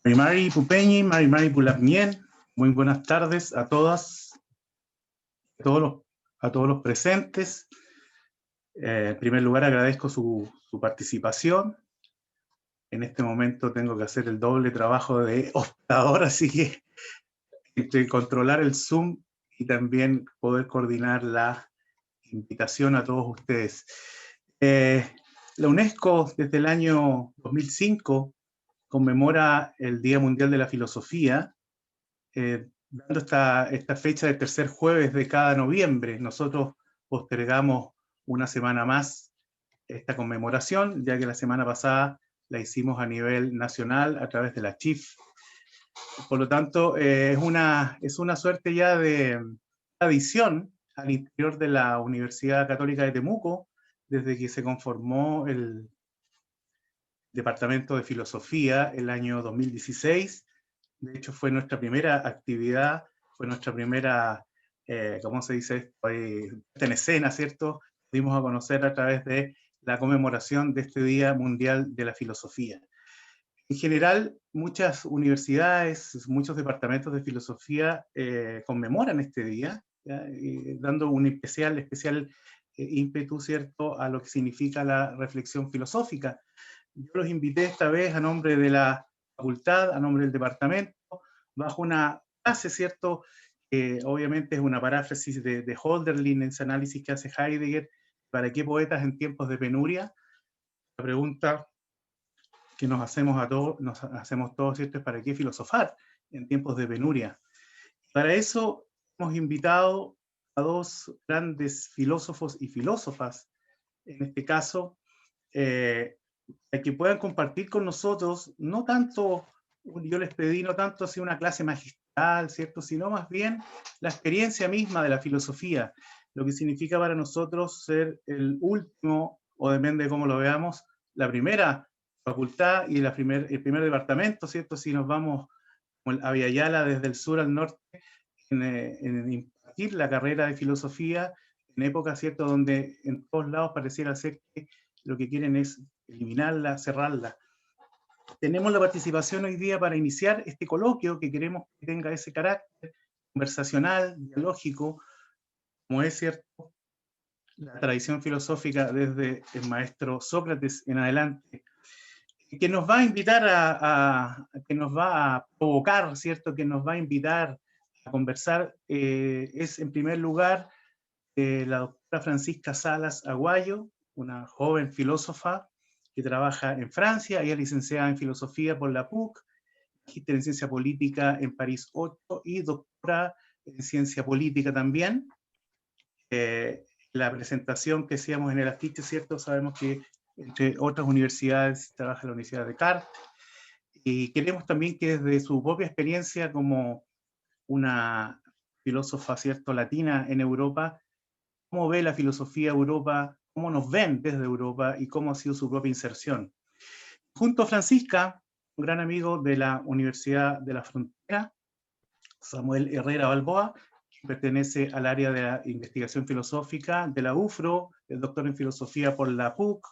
Marimari Pupeñi, Marimari Pulapñén, muy buenas tardes a todas, a todos los presentes. En primer lugar agradezco su participación. En este momento tengo que hacer el doble trabajo de operador, así que entre controlar el Zoom y también poder coordinar la invitación a todos ustedes. La UNESCO desde el año 2005 conmemora el Día Mundial de la Filosofía, dando esta fecha del tercer jueves de cada noviembre. Nosotros postergamos una semana más esta conmemoración, ya que la semana pasada la hicimos a nivel nacional a través de la CHIF. Por lo tanto, es una suerte ya de tradición al interior de la Universidad Católica de Temuco, desde que se conformó el Departamento de Filosofía el año 2016. De hecho, fue nuestra primera actividad, fue nuestra primera, ¿cómo se dice? En escena, ¿cierto? Dimos a conocer a través de la conmemoración de este Día Mundial de la Filosofía. En general, muchas universidades, muchos departamentos de filosofía conmemoran este día, dando un especial ímpetu, ¿cierto?, a lo que significa la reflexión filosófica. Yo los invité esta vez a nombre de la facultad, a nombre del departamento, bajo una frase, ¿cierto?, obviamente es una paráfrasis de Hölderlin en ese análisis que hace Heidegger, ¿para qué poetas en tiempos de penuria? La pregunta que nos hacemos todos, ¿cierto?, es ¿para qué filosofar en tiempos de penuria? Para eso hemos invitado a dos grandes filósofos y filósofas, en este caso, para que puedan compartir con nosotros, no tanto, yo les pedí, no tanto así una clase magistral, ¿cierto?, sino más bien la experiencia misma de la filosofía, lo que significa para nosotros ser el último, o depende de cómo lo veamos, la primera facultad y el primer departamento, ¿cierto?, si nos vamos a Viayala desde el sur al norte, en impartir la carrera de filosofía, en épocas, ¿cierto?, donde en todos lados pareciera ser que lo que quieren es eliminarla, cerrarla. Tenemos la participación hoy día para iniciar este coloquio que queremos que tenga ese carácter conversacional, dialógico, como es, ¿cierto?, la tradición filosófica desde el maestro Sócrates en adelante, que nos va a invitar que nos va a provocar, ¿cierto?, que nos va a invitar a conversar, es en primer lugar la doctora Francisca Salas Aguayo, una joven filósofa que trabaja en Francia. Ella es licenciada en filosofía por la PUC, magíster en ciencia política en París 8 y doctora en ciencia política también. La presentación que hacíamos en el afiche, ¿cierto?, sabemos que entre otras universidades trabaja en la Universidad de Descartes, y queremos también que desde su propia experiencia como una filósofa, ¿cierto?, latina en Europa, cómo ve la filosofía Europa, cómo nos ven desde Europa y cómo ha sido su propia inserción. Junto a Francisca, un gran amigo de la Universidad de la Frontera, Samuel Herrera Balboa, que pertenece al área de la investigación filosófica de la UFRO, es doctor en filosofía por la PUC,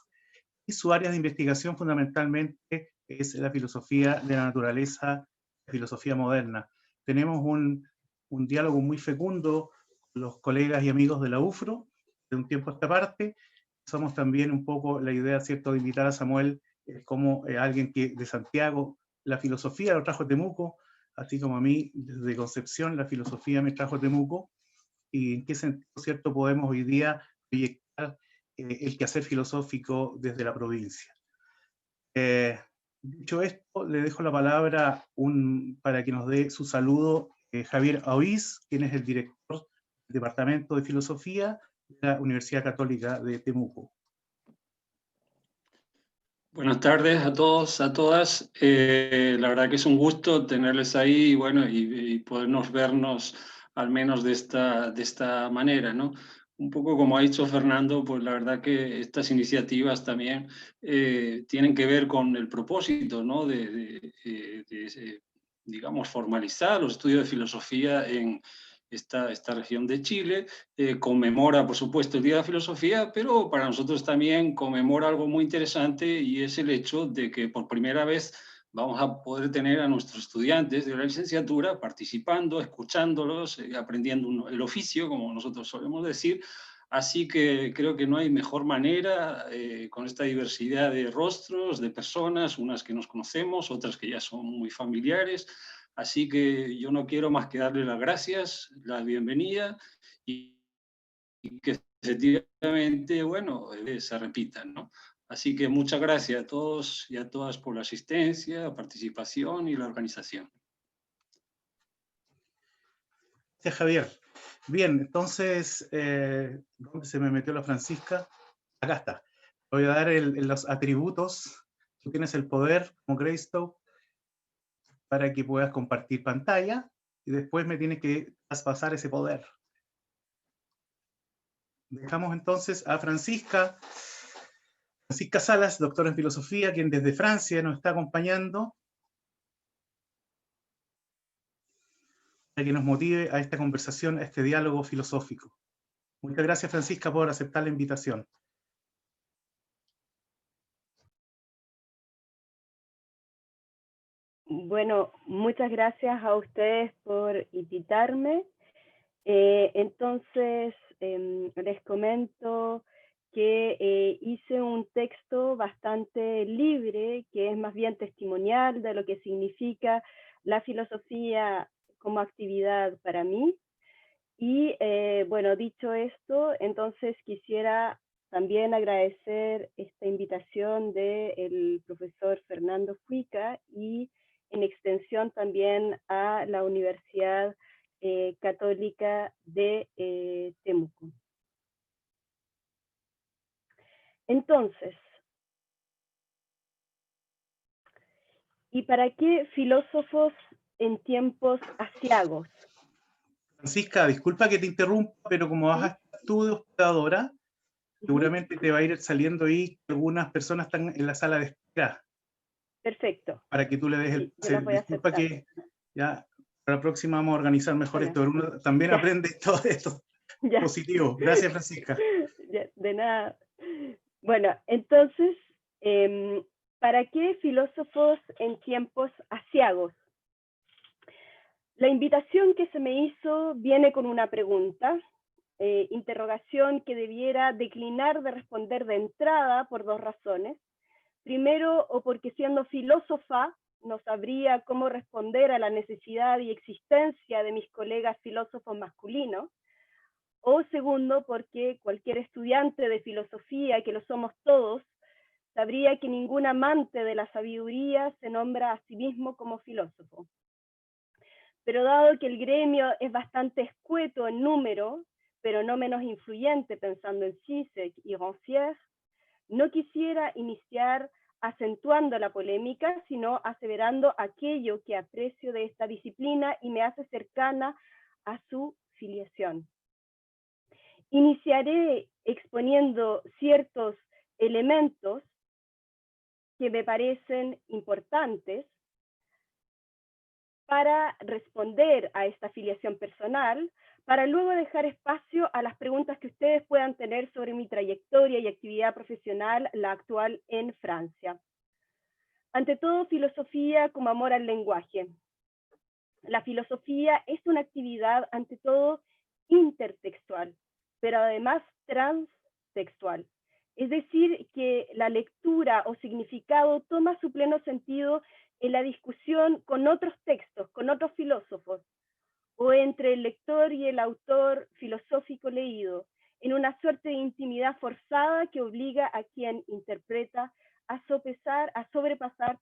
y su área de investigación fundamentalmente es la filosofía de la naturaleza, la filosofía moderna. Tenemos un diálogo muy fecundo con los colegas y amigos de la UFRO, de un tiempo a esta parte. Somos también un poco la idea, ¿cierto?, de invitar a Samuel como alguien que de Santiago la filosofía lo trajo a Temuco, así como a mí desde Concepción la filosofía me trajo a Temuco, y en qué sentido, ¿cierto?, podemos hoy día proyectar el quehacer filosófico desde la provincia. Dicho esto, le dejo la palabra para que nos dé su saludo Javier Auís, quien es el director del Departamento de Filosofía de la Universidad Católica de Temuco. Buenas tardes a todos, a todas. La verdad que es un gusto tenerles ahí, bueno, y podernos vernos al menos de esta manera, ¿no? Un poco como ha dicho Fernando, pues la verdad que estas iniciativas también tienen que ver con el propósito, ¿no?, digamos, formalizar los estudios de filosofía en esta región de Chile. Conmemora, por supuesto, el Día de la Filosofía, pero para nosotros también conmemora algo muy interesante, y es el hecho de que por primera vez vamos a poder tener a nuestros estudiantes de la licenciatura participando, escuchándolos, aprendiendo el oficio, como nosotros solemos decir. Así que creo que no hay mejor manera, con esta diversidad de rostros, de personas, unas que nos conocemos, otras que ya son muy familiares. Así que yo no quiero más que darle las gracias, la bienvenida, y que efectivamente, bueno, se repitan, ¿no? Así que muchas gracias a todos y a todas por la asistencia, participación y la organización. Gracias, Javier. Bien, entonces, ¿dónde se me metió la Francisca? Acá está. Voy a dar los atributos. Tú tienes el poder como Greystoke para que puedas compartir pantalla y después me tienes que traspasar ese poder. Dejamos entonces a Francisca Salas, doctora en filosofía, quien desde Francia nos está acompañando para que nos motive a esta conversación, a este diálogo filosófico. Muchas gracias, Francisca, por aceptar la invitación. Bueno, muchas gracias a ustedes por invitarme. Entonces, les comento que hice un texto bastante libre, que es más bien testimonial de lo que significa la filosofía como actividad para mí. Y bueno, dicho esto, entonces quisiera también agradecer esta invitación del profesor Fernando Fuica y en extensión también a la Universidad Católica de Temuco. Entonces, ¿y para qué filósofos en tiempos aciagos? Francisca, disculpa que te interrumpa, pero como vas a estar tú de hospedadora, seguramente te va a ir saliendo ahí que algunas personas están en la sala de espera. Perfecto. Para que tú le des el Sí, yo las voy a disculpa aceptar. que ya para la próxima vamos a organizar mejor Bueno, esto, pero uno también ya. aprende todo esto Ya. positivo. Gracias, Francisca. De nada. Bueno, entonces, ¿para qué filósofos en tiempos aciagos? La invitación que se me hizo viene con una pregunta, interrogación que debiera declinar de responder de entrada por dos razones. Primero, o porque siendo filósofa no sabría cómo responder a la necesidad y existencia de mis colegas filósofos masculinos. O segundo, porque cualquier estudiante de filosofía, que lo somos todos, sabría que ningún amante de la sabiduría se nombra a sí mismo como filósofo. Pero dado que el gremio es bastante escueto en número, pero no menos influyente pensando en Zizek y Rancière, no quisiera iniciar acentuando la polémica, sino aseverando aquello que aprecio de esta disciplina y me hace cercana a su filiación. Iniciaré exponiendo ciertos elementos que me parecen importantes para responder a esta filiación personal, para luego dejar espacio a las preguntas que ustedes puedan tener sobre mi trayectoria y actividad profesional, la actual en Francia. Ante todo, filosofía como amor al lenguaje. La filosofía es una actividad, ante todo, intertextual, pero además transtextual. Es decir, que la lectura o significado toma su pleno sentido en la discusión con otros textos, con otros filósofos, o entre el lector y el autor filosófico leído, en una suerte de intimidad forzada que obliga a quien interpreta a sobrepasar,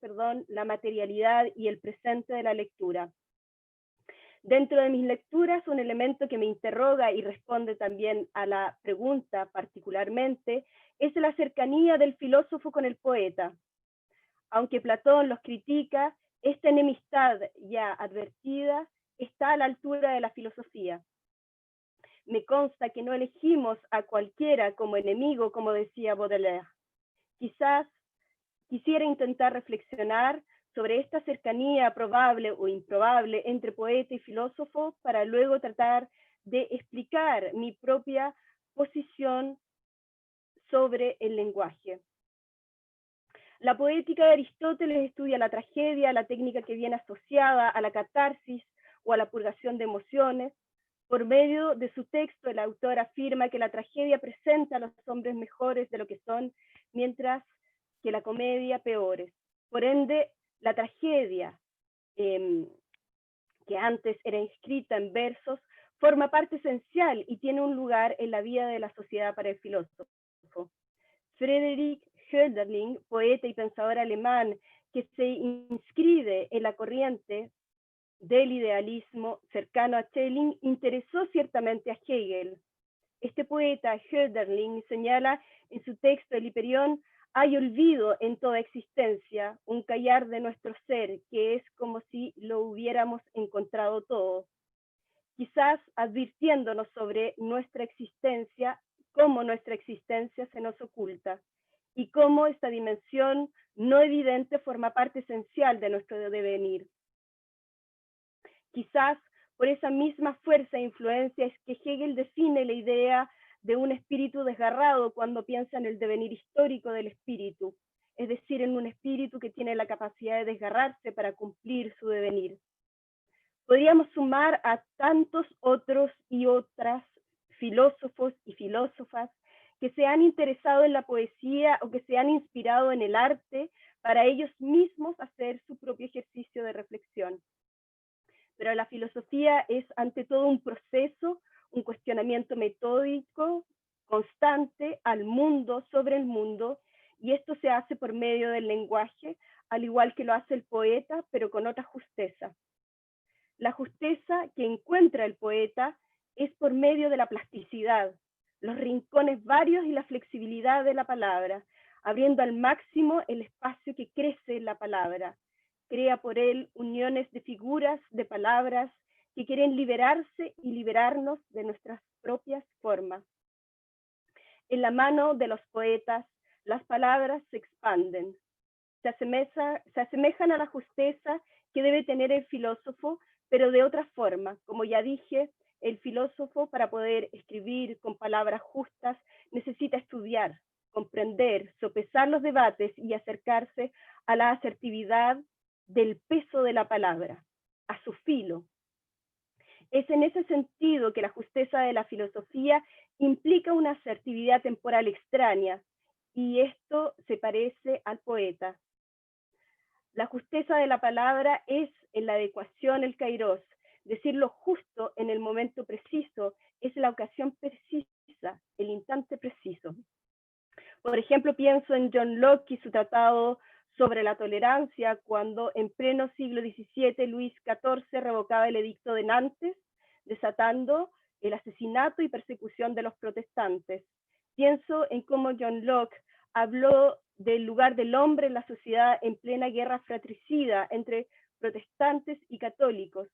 la materialidad y el presente de la lectura. Dentro de mis lecturas, un elemento que me interroga y responde también a la pregunta particularmente, es la cercanía del filósofo con el poeta. Aunque Platón los critica, esta enemistad ya advertida está a la altura de la filosofía. Me consta que no elegimos a cualquiera como enemigo, como decía Baudelaire. Quizás quisiera intentar reflexionar sobre esta cercanía probable o improbable entre poeta y filósofo para luego tratar de explicar mi propia posición sobre el lenguaje. La poética de Aristóteles estudia la tragedia, la técnica que viene asociada a la catarsis o a la purgación de emociones. Por medio de su texto, el autor afirma que la tragedia presenta a los hombres mejores de lo que son, mientras que la comedia peores. Por ende, la tragedia, que antes era escrita en versos, forma parte esencial y tiene un lugar en la vida de la sociedad para el filósofo. Friedrich Hölderlin, poeta y pensador alemán que se inscribe en la corriente del idealismo cercano a Schelling, interesó ciertamente a Hegel. Este poeta, Hölderlin, señala en su texto El Hiperión: hay olvido en toda existencia, un callar de nuestro ser, que es como si lo hubiéramos encontrado todo. Quizás advirtiéndonos sobre nuestra existencia, cómo nuestra existencia se nos oculta, y cómo esta dimensión no evidente forma parte esencial de nuestro devenir. Quizás por esa misma fuerza e influencia es que Hegel define la idea de un espíritu desgarrado cuando piensa en el devenir histórico del espíritu, es decir, en un espíritu que tiene la capacidad de desgarrarse para cumplir su devenir. Podríamos sumar a tantos otros y otras filósofos y filósofas que se han interesado en la poesía o que se han inspirado en el arte para ellos mismos hacer su propio ejercicio de reflexión. Pero la filosofía es ante todo un proceso, un cuestionamiento metódico, constante al mundo, sobre el mundo, y esto se hace por medio del lenguaje, al igual que lo hace el poeta, pero con otra justeza. La justeza que encuentra el poeta es por medio de la plasticidad, los rincones varios y la flexibilidad de la palabra, abriendo al máximo el espacio que crece en la palabra. Crea por él uniones de figuras, de palabras, que quieren liberarse y liberarnos de nuestras propias formas. En la mano de los poetas, las palabras se expanden, se asemejan a la justeza que debe tener el filósofo, pero de otra forma. Como ya dije, el filósofo, para poder escribir con palabras justas, necesita estudiar, comprender, sopesar los debates y acercarse a la asertividad del peso de la palabra, a su filo. Es en ese sentido que la justeza de la filosofía implica una asertividad temporal extraña, y esto se parece al poeta. La justeza de la palabra es en la adecuación el kairos. Decir lo justo en el momento preciso es la ocasión precisa, el instante preciso. Por ejemplo, pienso en John Locke y su tratado sobre la tolerancia, cuando en pleno siglo XVII Luis XIV revocaba el edicto de Nantes, desatando el asesinato y persecución de los protestantes. Pienso en cómo John Locke habló del lugar del hombre en la sociedad en plena guerra fratricida entre protestantes y católicos.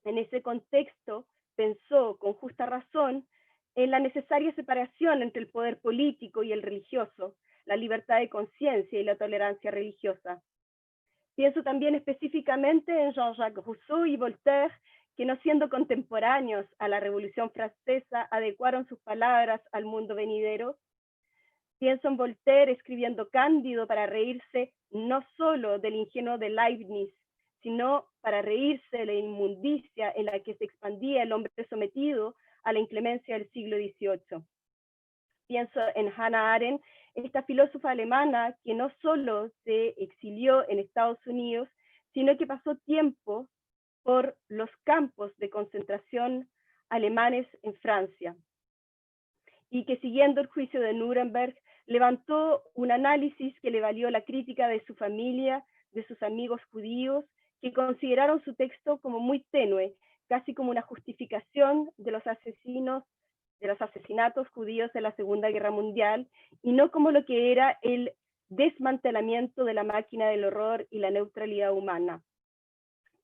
En ese contexto pensó con justa razón en la necesaria separación entre el poder político y el religioso, la libertad de conciencia y la tolerancia religiosa. Pienso también específicamente en Jean-Jacques Rousseau y Voltaire, que no siendo contemporáneos a la Revolución Francesa, adecuaron sus palabras al mundo venidero. Pienso en Voltaire escribiendo Cándido para reírse no solo del ingenuo de Leibniz, sino para reírse de la inmundicia en la que se expandía el hombre sometido a la inclemencia del siglo XVIII. Pienso en Hannah Arendt, esta filósofa alemana que no solo se exilió en Estados Unidos, sino que pasó tiempo por los campos de concentración alemanes en Francia, y que siguiendo el juicio de Nuremberg levantó un análisis que le valió la crítica de su familia, de sus amigos judíos, que consideraron su texto como muy tenue, casi como una justificación de los asesinatos judíos de la Segunda Guerra Mundial, y no como lo que era el desmantelamiento de la máquina del horror y la neutralidad humana.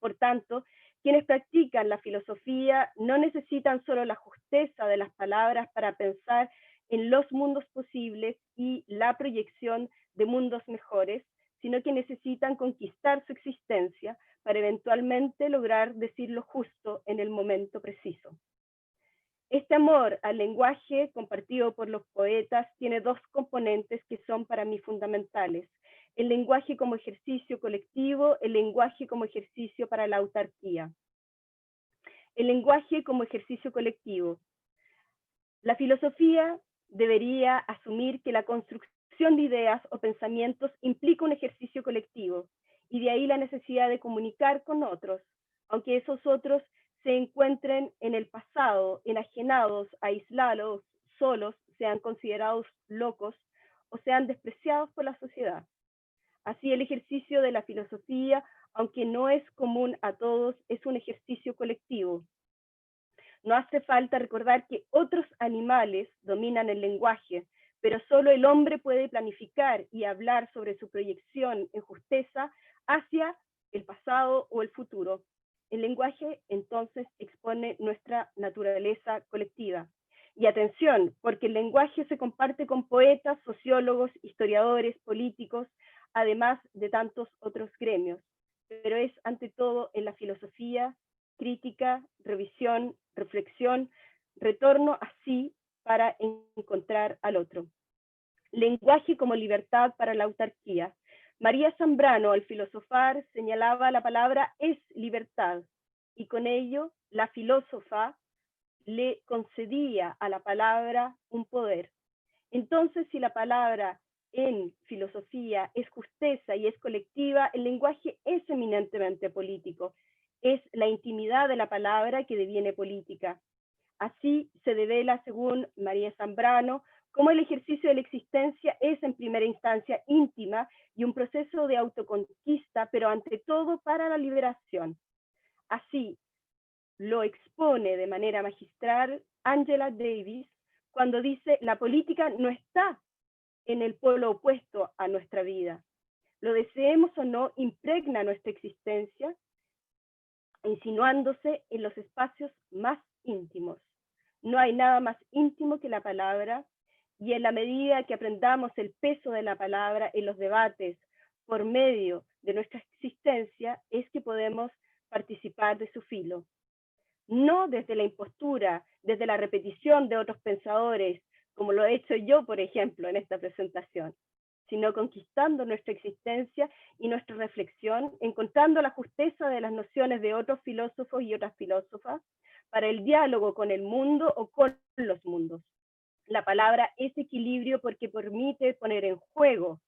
Por tanto, quienes practican la filosofía no necesitan solo la justeza de las palabras para pensar en los mundos posibles y la proyección de mundos mejores, sino que necesitan conquistar su existencia para eventualmente lograr decir lo justo en el momento preciso. Este amor al lenguaje compartido por los poetas tiene dos componentes que son para mí fundamentales. el lenguaje como ejercicio colectivo, el lenguaje como ejercicio para la autarquía. El lenguaje como ejercicio colectivo. La filosofía debería asumir que la construcción de ideas o pensamientos implica un ejercicio colectivo, y de ahí la necesidad de comunicar con otros, aunque esos otros se encuentren en el pasado, enajenados, aislados, solos, sean considerados locos o sean despreciados por la sociedad. Así, el ejercicio de la filosofía, aunque no es común a todos, es un ejercicio colectivo. No hace falta recordar que otros animales dominan el lenguaje, pero solo el hombre puede planificar y hablar sobre su proyección en justeza hacia el pasado o el futuro. El lenguaje entonces expone nuestra naturaleza colectiva. Y atención, porque el lenguaje se comparte con poetas, sociólogos, historiadores, políticos, además de tantos otros gremios, pero es ante todo en la filosofía, crítica, revisión, reflexión, retorno así para encontrar al otro. Lenguaje como libertad para la autarquía. María Zambrano, al filosofar, señalaba la palabra es libertad, y con ello la filósofa le concedía a la palabra un poder. Entonces, si la palabra en filosofía es justeza y es colectiva, el lenguaje es eminentemente político. Es la intimidad de la palabra que deviene política. Así se devela, según María Zambrano, cómo el ejercicio de la existencia es en primera instancia íntima y un proceso de autoconquista, pero ante todo para la liberación. Así lo expone de manera magistral Angela Davis cuando dice: la política no está en el polo opuesto a nuestra vida. Lo deseemos o no, impregna nuestra existencia, insinuándose en los espacios más íntimos. No hay nada más íntimo que la palabra, y en la medida que aprendamos el peso de la palabra en los debates por medio de nuestra existencia, es que podemos participar de su filo. No desde la impostura, desde la repetición de otros pensadores, como lo he hecho yo, por ejemplo, en esta presentación, sino conquistando nuestra existencia y nuestra reflexión, encontrando la justeza de las nociones de otros filósofos y otras filósofas para el diálogo con el mundo o con los mundos. La palabra es equilibrio porque permite poner en juego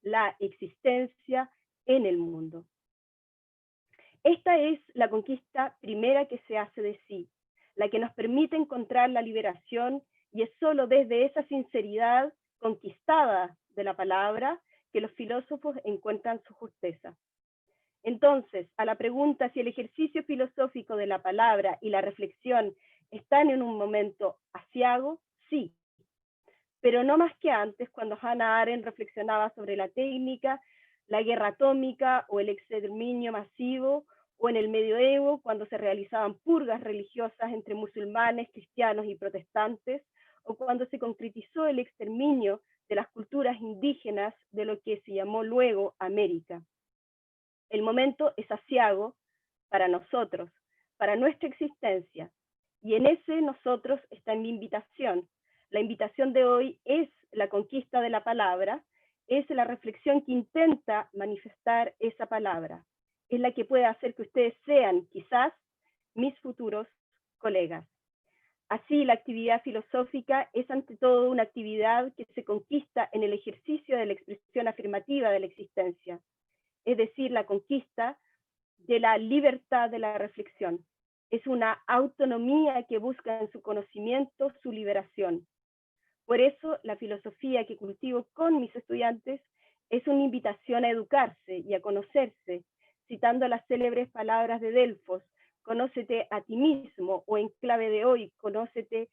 la existencia en el mundo. Esta es la conquista primera que se hace de sí, la que nos permite encontrar la liberación, y es solo desde esa sinceridad conquistada de la palabra que los filósofos encuentran su justeza. Entonces, a la pregunta si el ejercicio filosófico de la palabra y la reflexión están en un momento aciago, sí, pero no más que antes, cuando Hannah Arendt reflexionaba sobre la técnica, la guerra atómica o el exterminio masivo, o en el medioevo, cuando se realizaban purgas religiosas entre musulmanes, cristianos y protestantes, o cuando se concretizó el exterminio de las culturas indígenas de lo que se llamó luego América. El momento es aciago para nosotros, para nuestra existencia, y en ese nosotros está mi invitación. La invitación de hoy es la conquista de la palabra, es la reflexión que intenta manifestar esa palabra, es la que puede hacer que ustedes sean, quizás, mis futuros colegas. Así, la actividad filosófica es ante todo una actividad que se conquista en el ejercicio de la expresión afirmativa de la existencia, es decir, la conquista de la libertad de la reflexión. Es una autonomía que busca en su conocimiento su liberación. Por eso, la filosofía que cultivo con mis estudiantes es una invitación a educarse y a conocerse, citando las célebres palabras de Delfos: conócete a ti mismo, o en clave de hoy, conocerse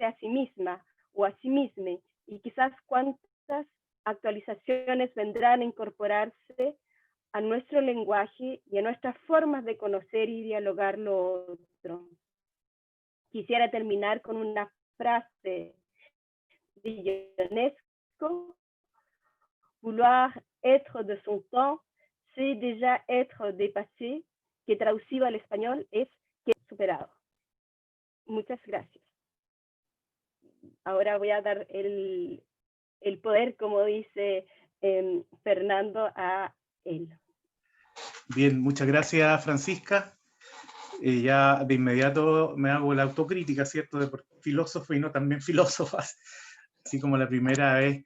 a sí misma o a sí mismo, y quizás cuántas actualizaciones vendrán a incorporarse a nuestro lenguaje y a nuestras formas de conocer y dialogar lo otro. Quisiera terminar con una frase de Ionesco: vouloir être de son temps, c'est déjà être dépassé, que traducido al español es que superado. Muchas gracias. Ahora voy a dar el poder, como dice Fernando a él. Bien, muchas gracias, Francisca. Ya de inmediato me hago la autocrítica, ¿cierto? De filósofo y no también filósofas. Así como la primera vez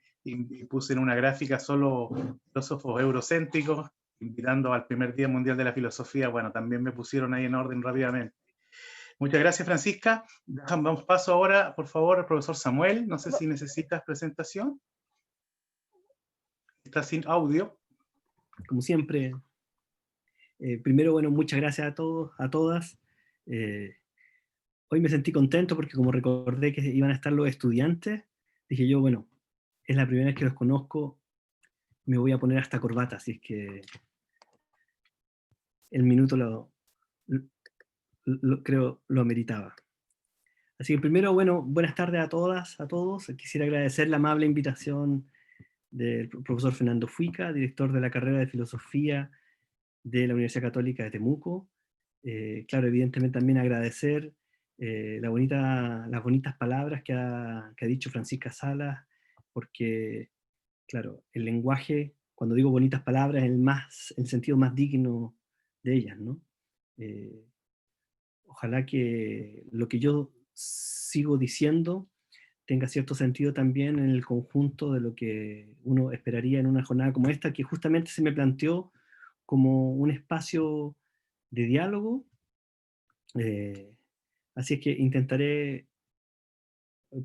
puse en una gráfica solo filósofos eurocéntricos, invitando al primer Día Mundial de la Filosofía, bueno, también me pusieron ahí en orden rápidamente. Muchas gracias, Francisca. Damos paso ahora, por favor, al profesor Samuel. No sé si necesitas presentación. Está sin audio. Como siempre, primero, bueno, muchas gracias a todos, a todas. Hoy me sentí contento porque como recordé que iban a estar los estudiantes, dije yo, bueno, es la primera vez que los conozco, me voy a poner hasta corbata, así es que el minuto creo lo ameritaba. Así que primero, bueno, buenas tardes a todas, a todos. Quisiera agradecer la amable invitación del profesor Fernando Fuica, director de la carrera de Filosofía de la Universidad Católica de Temuco. Claro, evidentemente también agradecer las bonitas palabras que ha dicho Francisca Salas, porque, claro, el lenguaje, cuando digo bonitas palabras, es el sentido más digno de ellas, ¿no? Ojalá que lo que yo sigo diciendo tenga cierto sentido también en el conjunto de lo que uno esperaría en una jornada como esta, que justamente se me planteó como un espacio de diálogo. Así es que intentaré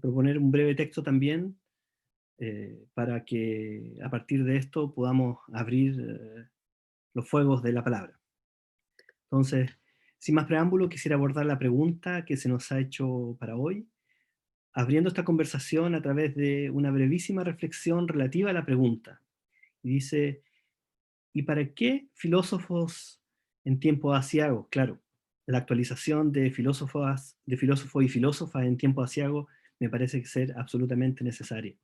proponer un breve texto también para que a partir de esto podamos abrir los fuegos de la palabra. Entonces, sin más preámbulo, quisiera abordar la pregunta que se nos ha hecho para hoy, abriendo esta conversación a través de una brevísima reflexión relativa a la pregunta. Y dice, ¿y para qué filósofos en tiempos aciagos? Claro, la actualización de filósofos y filósofas en tiempos aciagos me parece ser absolutamente necesaria.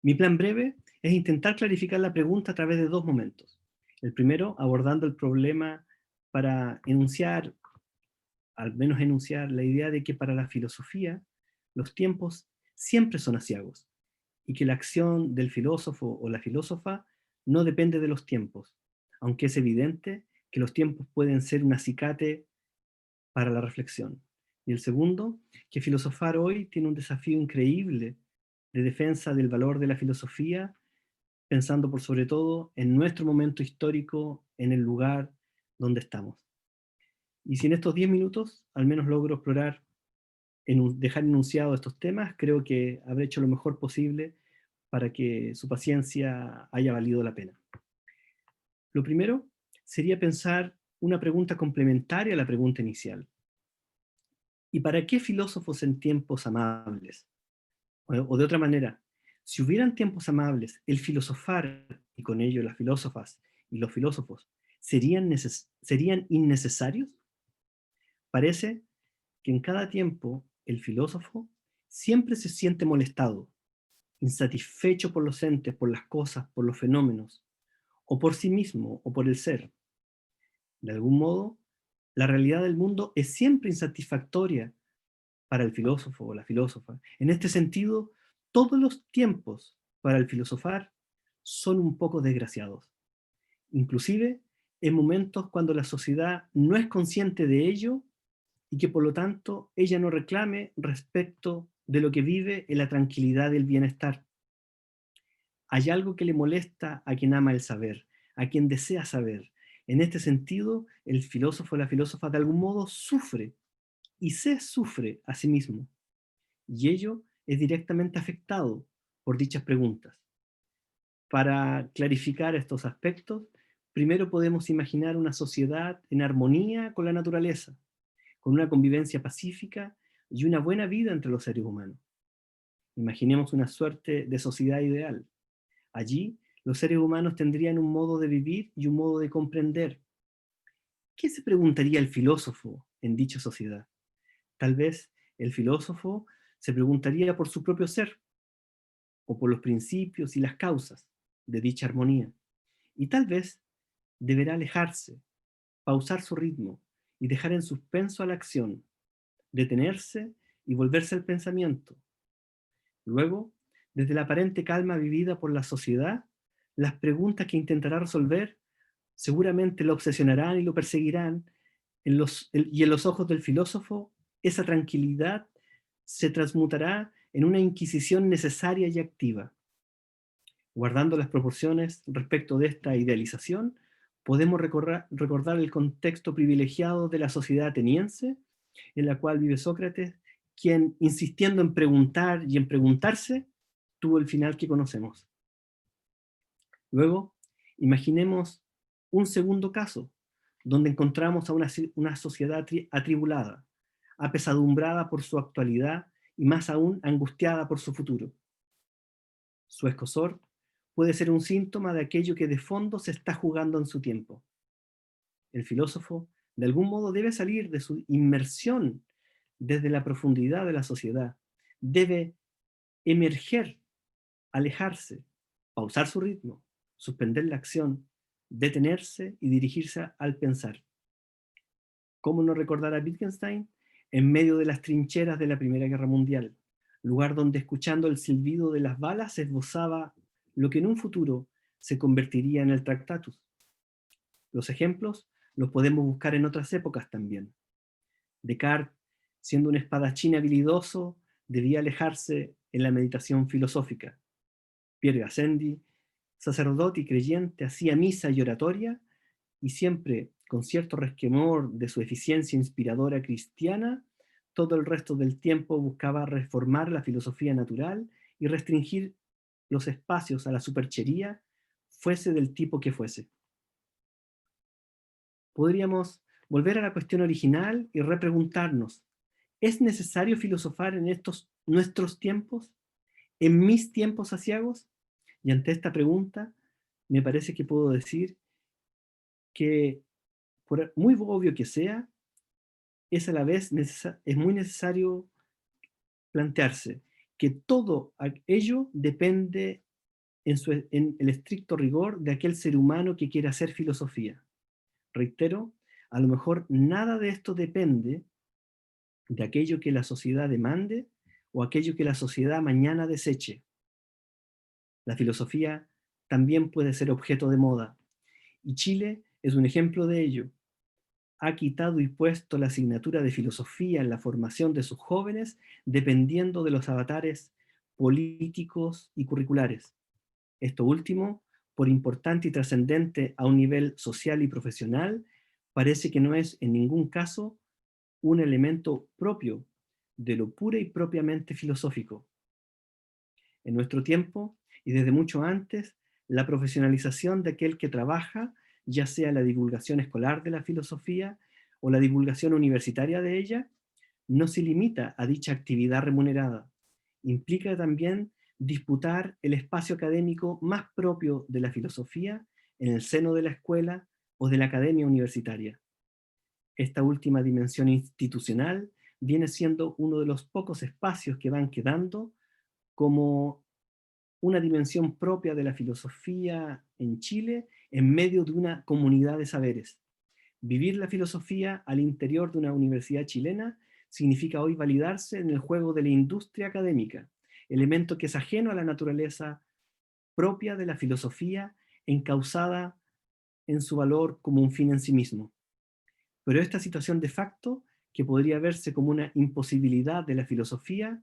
Mi plan breve es intentar clarificar la pregunta a través de dos momentos. El primero, abordando el problema para enunciar, al menos enunciar la idea de que para la filosofía los tiempos siempre son aciagos y que la acción del filósofo o la filósofa no depende de los tiempos, aunque es evidente que los tiempos pueden ser un acicate para la reflexión. Y el segundo, que filosofar hoy tiene un desafío increíble de defensa del valor de la filosofía, pensando por sobre todo en nuestro momento histórico, en el lugar donde estamos. Y si en estos 10 minutos al menos logro explorar, dejar enunciados estos temas, creo que habré hecho lo mejor posible para que su paciencia haya valido la pena. Lo primero sería pensar una pregunta complementaria a la pregunta inicial. ¿Y para qué filósofos en tiempos amables? O de otra manera, si hubieran tiempos amables, el filosofar, y con ello las filósofas y los filósofos, ¿serían innecesarios? Parece que en cada tiempo el filósofo siempre se siente molestado, insatisfecho por los entes, por las cosas, por los fenómenos, o por sí mismo, o por el ser. De algún modo, la realidad del mundo es siempre insatisfactoria para el filósofo o la filósofa. En este sentido, todos los tiempos para el filosofar son un poco desgraciados. Inclusive en momentos cuando la sociedad no es consciente de ello y que por lo tanto ella no reclame respecto de lo que vive en la tranquilidad y el bienestar. Hay algo que le molesta a quien ama el saber, a quien desea saber. En este sentido, el filósofo o la filósofa de algún modo sufre y se sufre a sí mismo. Y ello es directamente afectado por dichas preguntas. Para clarificar estos aspectos, primero podemos imaginar una sociedad en armonía con la naturaleza, con una convivencia pacífica y una buena vida entre los seres humanos. Imaginemos una suerte de sociedad ideal. Allí, los seres humanos tendrían un modo de vivir y un modo de comprender. ¿Qué se preguntaría el filósofo en dicha sociedad? Tal vez el filósofo se preguntaría por su propio ser, o por los principios y las causas de dicha armonía. Y tal vez deberá alejarse, pausar su ritmo y dejar en suspenso a la acción, detenerse y volverse al pensamiento. Luego, desde la aparente calma vivida por la sociedad, las preguntas que intentará resolver seguramente lo obsesionarán y lo perseguirán, y en los ojos del filósofo esa tranquilidad se transmutará en una inquisición necesaria y activa. Guardando las proporciones respecto de esta idealización, podemos recordar el contexto privilegiado de la sociedad ateniense en la cual vive Sócrates, quien, insistiendo en preguntar y en preguntarse, tuvo el final que conocemos. Luego, imaginemos un segundo caso, donde encontramos a una sociedad atribulada, apesadumbrada por su actualidad y más aún angustiada por su futuro. Su escozor puede ser un síntoma de aquello que de fondo se está jugando en su tiempo. El filósofo, de algún modo, debe salir de su inmersión desde la profundidad de la sociedad. Debe emerger, alejarse, pausar su ritmo, suspender la acción, detenerse y dirigirse al pensar. ¿Cómo no recordar a Wittgenstein en medio de las trincheras de la Primera Guerra Mundial, lugar donde, escuchando el silbido de las balas, se esbozaba lo que en un futuro se convertiría en el Tractatus? Los ejemplos los podemos buscar en otras épocas también. Descartes, siendo un espadachín habilidoso, debía alejarse en la meditación filosófica. Pierre Gassendi, sacerdote y creyente, hacía misa y oratoria, y siempre con cierto resquemor de su eficiencia inspiradora cristiana, todo el resto del tiempo buscaba reformar la filosofía natural y restringir los espacios a la superchería, fuese del tipo que fuese. Podríamos volver a la cuestión original y repreguntarnos, ¿es necesario filosofar en estos nuestros tiempos? ¿En mis tiempos aciagos? Y ante esta pregunta, me parece que puedo decir que, por muy obvio que sea, es a la vez es muy necesario plantearse que todo ello depende en el estricto rigor de aquel ser humano que quiere hacer filosofía. Reitero, a lo mejor nada de esto depende de aquello que la sociedad demande o aquello que la sociedad mañana deseche. La filosofía también puede ser objeto de moda, y Chile es un ejemplo de ello. Ha quitado y puesto la asignatura de filosofía en la formación de sus jóvenes dependiendo de los avatares políticos y curriculares. Esto último, por importante y trascendente a un nivel social y profesional, parece que no es en ningún caso un elemento propio de lo pura y propiamente filosófico. En nuestro tiempo, y desde mucho antes, la profesionalización de aquel que trabaja, ya sea la divulgación escolar de la filosofía o la divulgación universitaria de ella, no se limita a dicha actividad remunerada. Implica también disputar el espacio académico más propio de la filosofía en el seno de la escuela o de la academia universitaria. Esta última dimensión institucional viene siendo uno de los pocos espacios que van quedando como una dimensión propia de la filosofía en Chile en medio de una comunidad de saberes. Vivir la filosofía al interior de una universidad chilena significa hoy validarse en el juego de la industria académica, elemento que es ajeno a la naturaleza propia de la filosofía, encauzada en su valor como un fin en sí mismo. Pero esta situación de facto, que podría verse como una imposibilidad de la filosofía,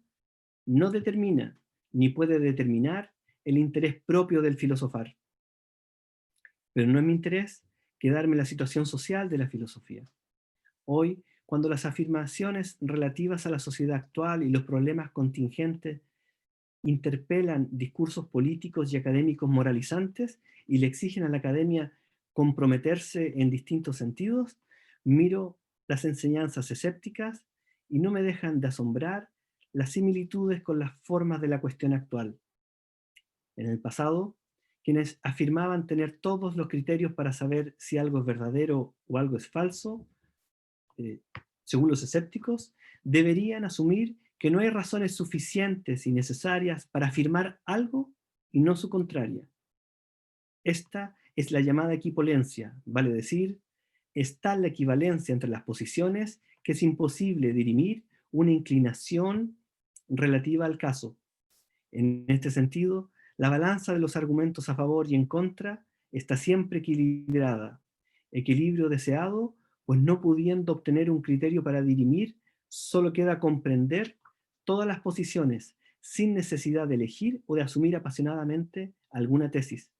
no determina ni puede determinar el interés propio del filosofar. Pero no es mi interés quedarme en la situación social de la filosofía. Hoy, cuando las afirmaciones relativas a la sociedad actual y los problemas contingentes interpelan discursos políticos y académicos moralizantes y le exigen a la academia comprometerse en distintos sentidos, miro las enseñanzas escépticas y no me dejan de asombrar las similitudes con las formas de la cuestión actual. En el pasado, quienes afirmaban tener todos los criterios para saber si algo es verdadero o algo es falso, según los escépticos, deberían asumir que no hay razones suficientes y necesarias para afirmar algo y no su contraria. Esta es la llamada equipolencia, vale decir, está la equivalencia entre las posiciones que es imposible dirimir una inclinación relativa al caso. En este sentido, La balanza de los argumentos a favor y en contra está siempre equilibrada. Equilibrio deseado, pues no pudiendo obtener un criterio para dirimir, solo queda comprender todas las posiciones, sin necesidad de elegir o de asumir apasionadamente alguna tesis.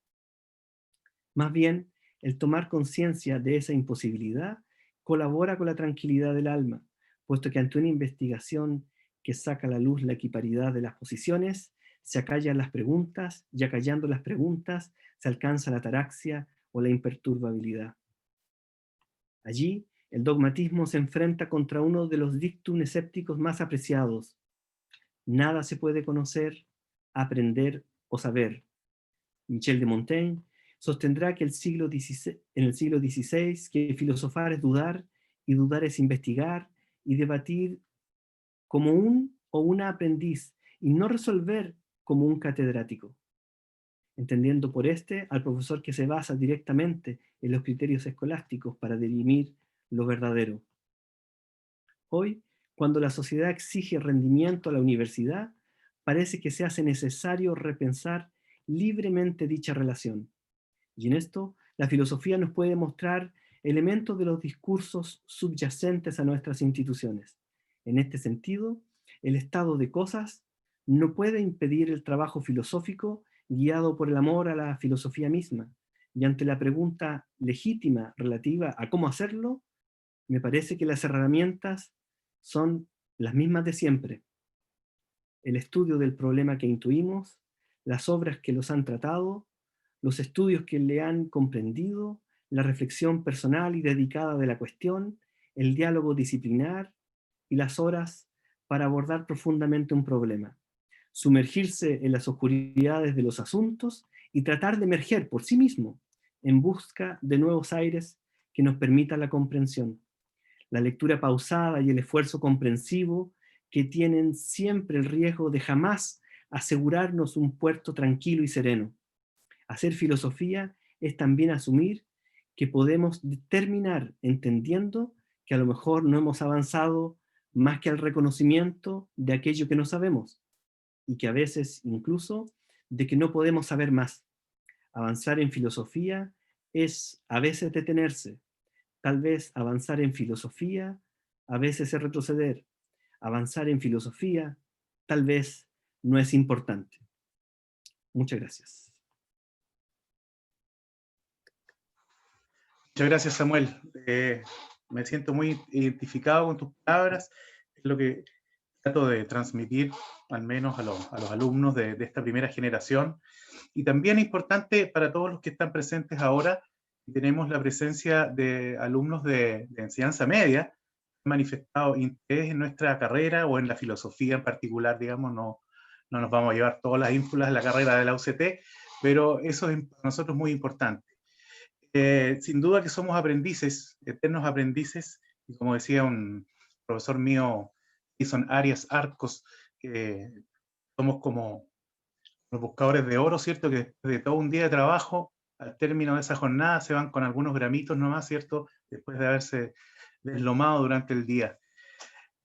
Más bien, el tomar conciencia de esa imposibilidad colabora con la tranquilidad del alma, puesto que ante una investigación que saca a la luz la equiparidad de las posiciones, se acallan las preguntas, y acallando las preguntas se alcanza la ataraxia o la imperturbabilidad. Allí, el dogmatismo se enfrenta contra uno de los dictum escépticos más apreciados. Nada se puede conocer, aprender o saber. Michel de Montaigne sostendrá que en el siglo XVI que filosofar es dudar, y dudar es investigar y debatir como un o una aprendiz, y no resolver como un catedrático, entendiendo por al profesor que se basa directamente en los criterios escolásticos para dirimir lo verdadero. Hoy, cuando la sociedad exige rendimiento a la universidad, parece que se hace necesario repensar libremente dicha relación. Y en esto, la filosofía nos puede mostrar elementos de los discursos subyacentes a nuestras instituciones. En este sentido, el estado de cosas no puede impedir el trabajo filosófico guiado por el amor a la filosofía misma. Y ante la pregunta legítima relativa a cómo hacerlo, me parece que las herramientas son las mismas de siempre. El estudio del problema que intuimos, las obras que los han tratado, los estudios que le han comprendido, la reflexión personal y dedicada de la cuestión, el diálogo disciplinar y las horas para abordar profundamente un problema. Sumergirse en las oscuridades de los asuntos y tratar de emerger por sí mismo en busca de nuevos aires que nos permitan la comprensión. La lectura pausada y el esfuerzo comprensivo que tienen siempre el riesgo de jamás asegurarnos un puerto tranquilo y sereno. Hacer filosofía es también asumir que podemos terminar entendiendo que a lo mejor no hemos avanzado más que al reconocimiento de aquello que no sabemos, y que a veces incluso de que no podemos saber más. Avanzar en filosofía es a veces detenerse. Tal vez avanzar en filosofía a veces es retroceder. Avanzar en filosofía tal vez no es importante. Muchas gracias. Muchas gracias, Samuel. Me siento muy identificado con tus palabras. Es lo que trato de transmitir, al menos a los alumnos de esta primera generación. Y también es importante para todos los que están presentes ahora, tenemos la presencia de alumnos de enseñanza media, que han manifestado interés en nuestra carrera o en la filosofía en particular, digamos, no nos vamos a llevar todas las ínfulas de la carrera de la UCT, pero eso es para nosotros muy importante. Sin duda que somos aprendices, eternos aprendices, y como decía un profesor mío, Jason Arias Arcos, somos como los buscadores de oro, ¿cierto? Que después de todo un día de trabajo, al término de esa jornada, se van con algunos gramitos nomás, ¿cierto? Después de haberse deslomado durante el día.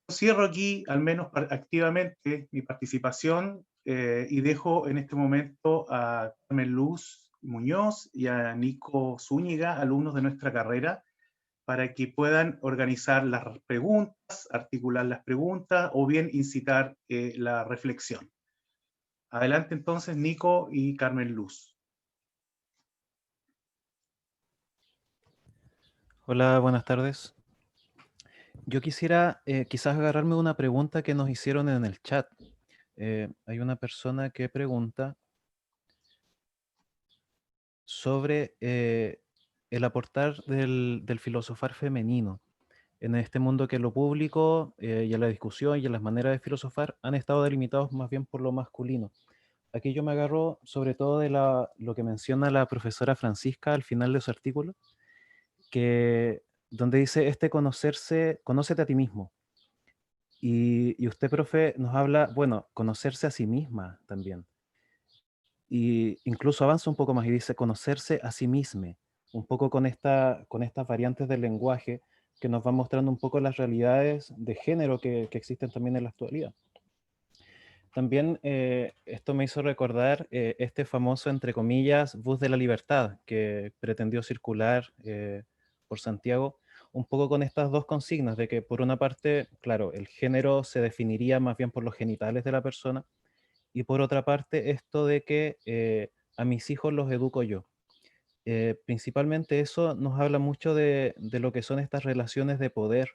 Yo cierro aquí, al menos activamente, mi participación y dejo en este momento a Carmen Luz Muñoz y a Nico Zúñiga, alumnos de nuestra carrera, para que puedan organizar las preguntas, articular las preguntas o bien incitar la reflexión. Adelante entonces, Nico y Carmen Luz. Hola, buenas tardes. Yo quisiera quizás agarrarme de una pregunta que nos hicieron en el chat. Hay una persona que pregunta sobre el aportar del filosofar femenino en este mundo que lo público y en la discusión y en las maneras de filosofar han estado delimitados más bien por lo masculino. Aquí yo me agarro sobre todo de lo que menciona la profesora Francisca al final de su artículo, donde dice, conócete a ti mismo. Y usted, profe, nos habla, bueno, conocerse a sí misma también. Y incluso avanza un poco más y dice conocerse a sí misma, un poco con estas variantes del lenguaje que nos van mostrando un poco las realidades de género que existen también en la actualidad. También esto me hizo recordar este famoso, entre comillas, bus de la libertad que pretendió circular por Santiago, un poco con estas dos consignas, de que por una parte, claro, el género se definiría más bien por los genitales de la persona, y por otra parte esto de que a mis hijos los educo yo. Principalmente eso nos habla mucho de lo que son estas relaciones de poder,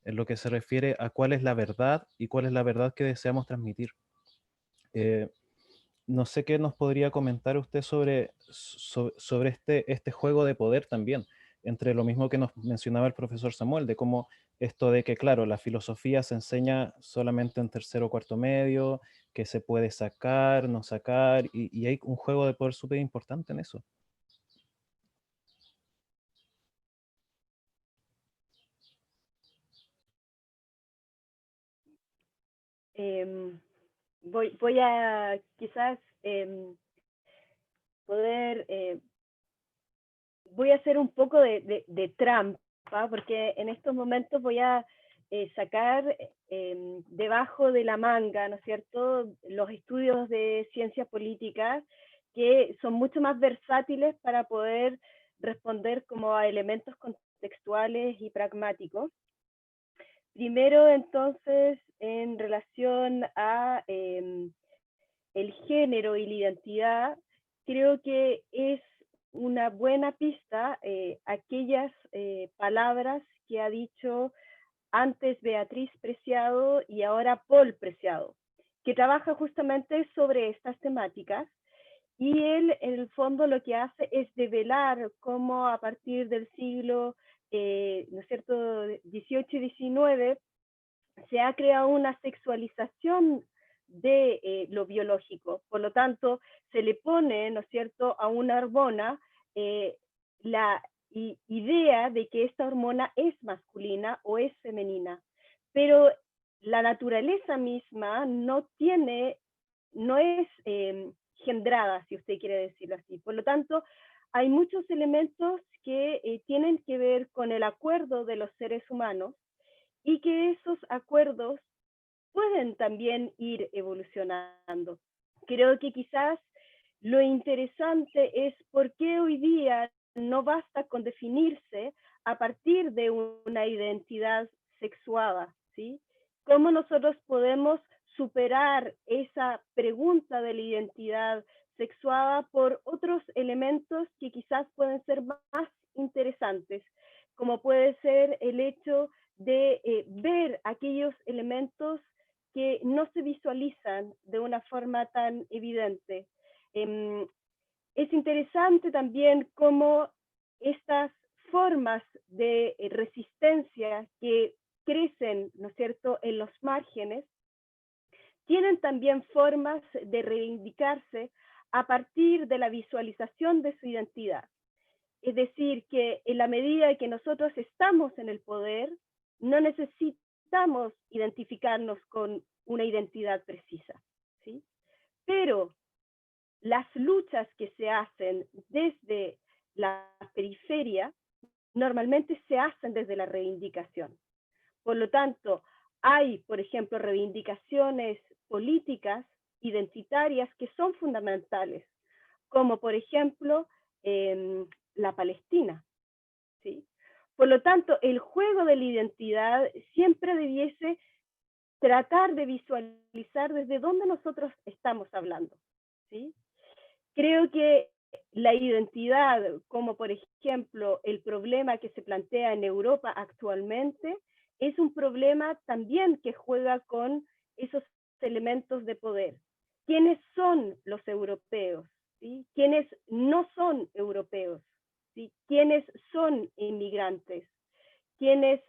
en lo que se refiere a cuál es la verdad y cuál es la verdad que deseamos transmitir. Eh, no sé qué nos podría comentar usted sobre este juego de poder también, entre lo mismo que nos mencionaba el profesor Samuel, de cómo esto de que, claro, la filosofía se enseña solamente en tercero o cuarto medio, que se puede sacar, no sacar, y hay un juego de poder súper importante en eso. Voy a quizás poder, voy a hacer un poco de trampa, porque en estos momentos voy a sacar debajo de la manga, ¿no es cierto?, los estudios de ciencias políticas que son mucho más versátiles para poder responder como a elementos contextuales y pragmáticos. Primero, entonces, en relación a el género y la identidad, creo que es una buena pista aquellas palabras que ha dicho antes Beatriz Preciado y ahora Paul Preciado, que trabaja justamente sobre estas temáticas. Y él, en el fondo, lo que hace es develar cómo a partir del siglo, ¿no es cierto?, 18 y 19, se ha creado una sexualización de lo biológico. Por lo tanto, se le pone, ¿no es cierto?, a una hormona la idea de que esta hormona es masculina o es femenina. Pero la naturaleza misma no es gendrada, si usted quiere decirlo así. Por lo tanto, hay muchos elementos que tienen que ver con el acuerdo de los seres humanos y que esos acuerdos pueden también ir evolucionando. Creo que quizás lo interesante es por qué hoy día no basta con definirse a partir de una identidad sexuada, ¿sí? ¿Cómo nosotros podemos superar esa pregunta de la identidad sexuada por otros elementos que quizás pueden ser más interesantes, como puede ser el hecho de ver aquellos elementos que no se visualizan de una forma tan evidente. Es interesante también cómo estas formas de resistencia que crecen, ¿no es cierto?, en los márgenes, tienen también formas de reivindicarse a partir de la visualización de su identidad. Es decir, que en la medida que nosotros estamos en el poder, no necesitamos identificarnos con una identidad precisa, ¿sí? Pero las luchas que se hacen desde la periferia normalmente se hacen desde la reivindicación. Por lo tanto, hay, por ejemplo, reivindicaciones políticas identitarias que son fundamentales, como por ejemplo la Palestina, ¿sí? Por lo tanto, el juego de la identidad siempre debiese tratar de visualizar desde dónde nosotros estamos hablando, ¿sí? Creo que la identidad, como por ejemplo el problema que se plantea en Europa actualmente, es un problema también que juega con esos elementos de poder. ¿Quiénes son los europeos? ¿Sí? ¿Quiénes no son europeos? ¿Sí? ¿Quiénes son inmigrantes? ¿Quiénes,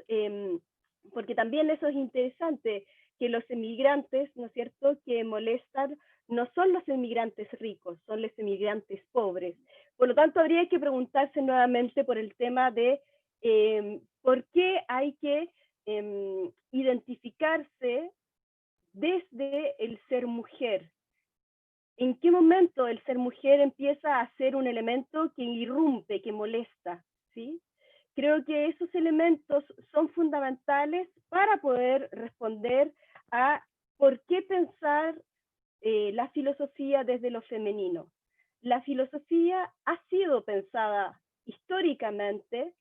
porque también eso es interesante, que los inmigrantes, ¿no es cierto?, que molestan no son los inmigrantes ricos, son los inmigrantes pobres. Por lo tanto, habría que preguntarse nuevamente por el tema de por qué hay que identificarse desde el ser mujer. ¿En qué momento el ser mujer empieza a ser un elemento que irrumpe, que molesta? ¿Sí? Creo que esos elementos son fundamentales para poder responder a por qué pensar la filosofía desde lo femenino. La filosofía ha sido pensada históricamente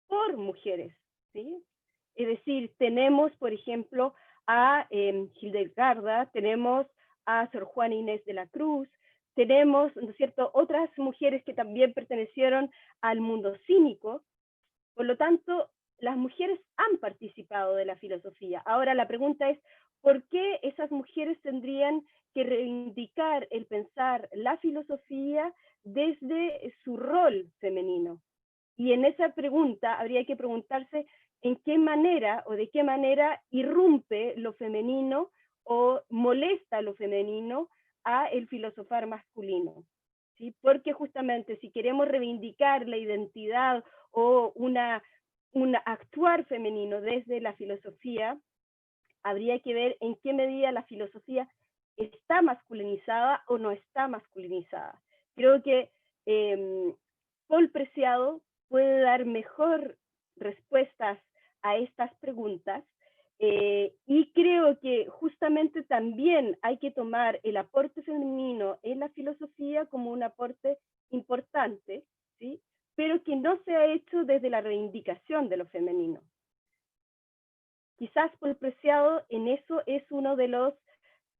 por mujeres, ¿sí? Es decir, tenemos, por ejemplo, a Hildegarda, tenemos a Sor Juana Inés de la Cruz, tenemos, ¿no es cierto?, otras mujeres que también pertenecieron al mundo cínico. Por lo tanto, las mujeres han participado de la filosofía. Ahora la pregunta es, ¿por qué esas mujeres tendrían que reivindicar el pensar la filosofía desde su rol femenino? Y en esa pregunta habría que preguntarse en qué manera o de qué manera irrumpe lo femenino o molesta lo femenino a el filosofar masculino. ¿Sí? Porque justamente si queremos reivindicar la identidad o un actuar femenino desde la filosofía, habría que ver en qué medida la filosofía está masculinizada o no está masculinizada. Creo que Paul Preciado puede dar mejor respuestas a estas preguntas, y creo que justamente también hay que tomar el aporte femenino en la filosofía como un aporte importante, ¿sí? Pero que no se ha hecho desde la reivindicación de lo femenino. Quizás Paul Preciado en eso es uno de los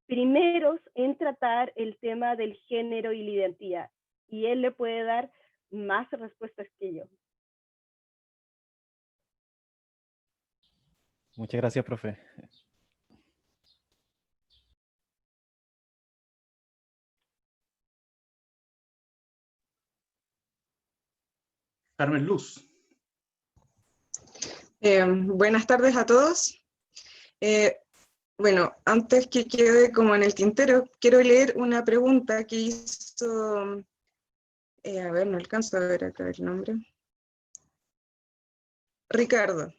primeros en tratar el tema del género y la identidad, y él le puede dar más respuestas que yo. Muchas gracias, profe. Carmen Luz. Buenas tardes a todos. Bueno, antes que quede como en el tintero, quiero leer una pregunta que hizo, a ver, no alcanzo a ver acá el nombre. Ricardo.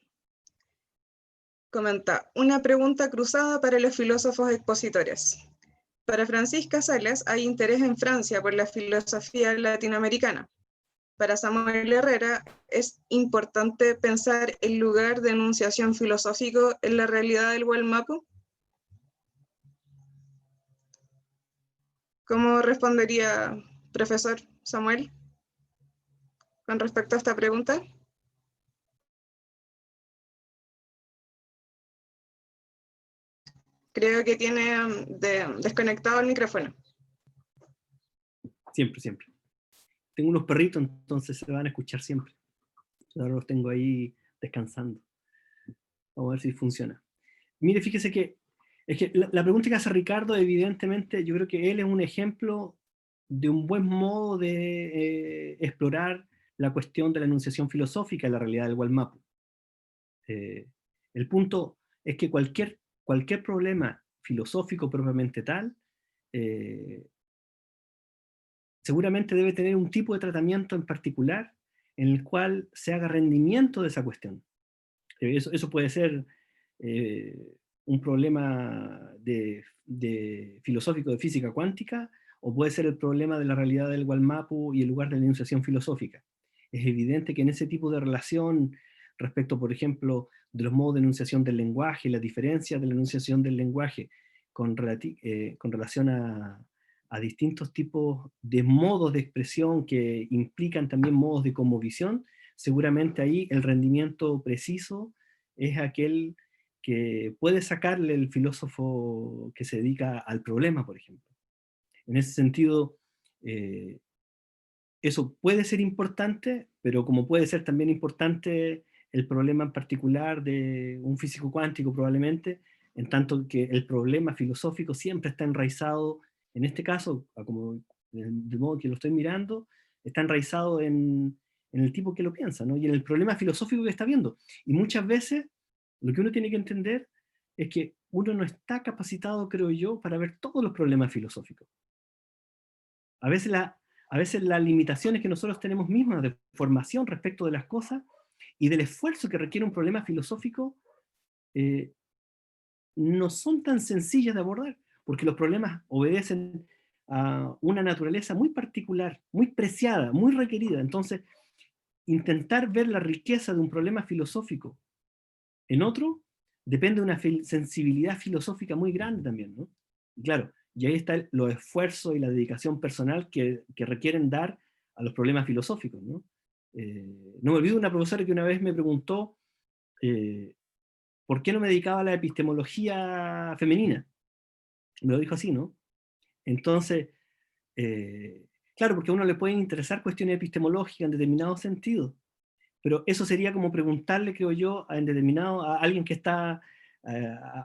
Comenta, una pregunta cruzada para los filósofos expositores. Para Francisca Salas hay interés en Francia por la filosofía latinoamericana. Para Samuel Herrera es importante pensar el lugar de enunciación filosófico en la realidad del Wallmapu. ¿Cómo respondería, profesor Samuel, con respecto a esta pregunta? Creo que tiene desconectado el micrófono. Siempre. Tengo unos perritos, entonces se van a escuchar siempre. Ahora los tengo ahí descansando. Vamos a ver si funciona. Mire, fíjese que, es que la pregunta que hace Ricardo, evidentemente, yo creo que él es un ejemplo de un buen modo de explorar la cuestión de la enunciación filosófica en la realidad del Wallmapu. El punto es que cualquier problema filosófico propiamente tal, seguramente debe tener un tipo de tratamiento en particular en el cual se haga rendimiento de esa cuestión. Eso puede ser un problema filosófico de física cuántica, o puede ser el problema de la realidad del Wallmapu y el lugar de la enunciación filosófica. Es evidente que en ese tipo de relación respecto, por ejemplo, de los modos de enunciación del lenguaje, la diferencia de la enunciación del lenguaje con relación a distintos tipos de modos de expresión que implican también modos de cosmovisión, seguramente ahí el rendimiento preciso es aquel que puede sacarle el filósofo que se dedica al problema, por ejemplo. En ese sentido, eso puede ser importante, pero como puede ser también importante el problema en particular de un físico cuántico probablemente, en tanto que el problema filosófico siempre está enraizado, en este caso, como del modo que lo estoy mirando, está enraizado en el tipo que lo piensa, ¿no? Y en el problema filosófico que está viendo. Y muchas veces lo que uno tiene que entender es que uno no está capacitado, creo yo, para ver todos los problemas filosóficos. A veces las limitaciones que nosotros tenemos mismas de formación respecto de las cosas y del esfuerzo que requiere un problema filosófico no son tan sencillas de abordar, porque los problemas obedecen a una naturaleza muy particular, muy preciada, muy requerida. Entonces, intentar ver la riqueza de un problema filosófico en otro depende de una sensibilidad filosófica muy grande también, ¿no? Y claro, Y ahí están los esfuerzos y la dedicación personal que requieren dar a los problemas filosóficos, ¿no? No me olvido de una profesora que una vez me preguntó ¿por qué no me dedicaba a la epistemología femenina? Me lo dijo así, ¿no? Entonces, claro, porque a uno le pueden interesar cuestiones epistemológicas en determinado sentido, pero eso sería como preguntarle, creo yo, a alguien que está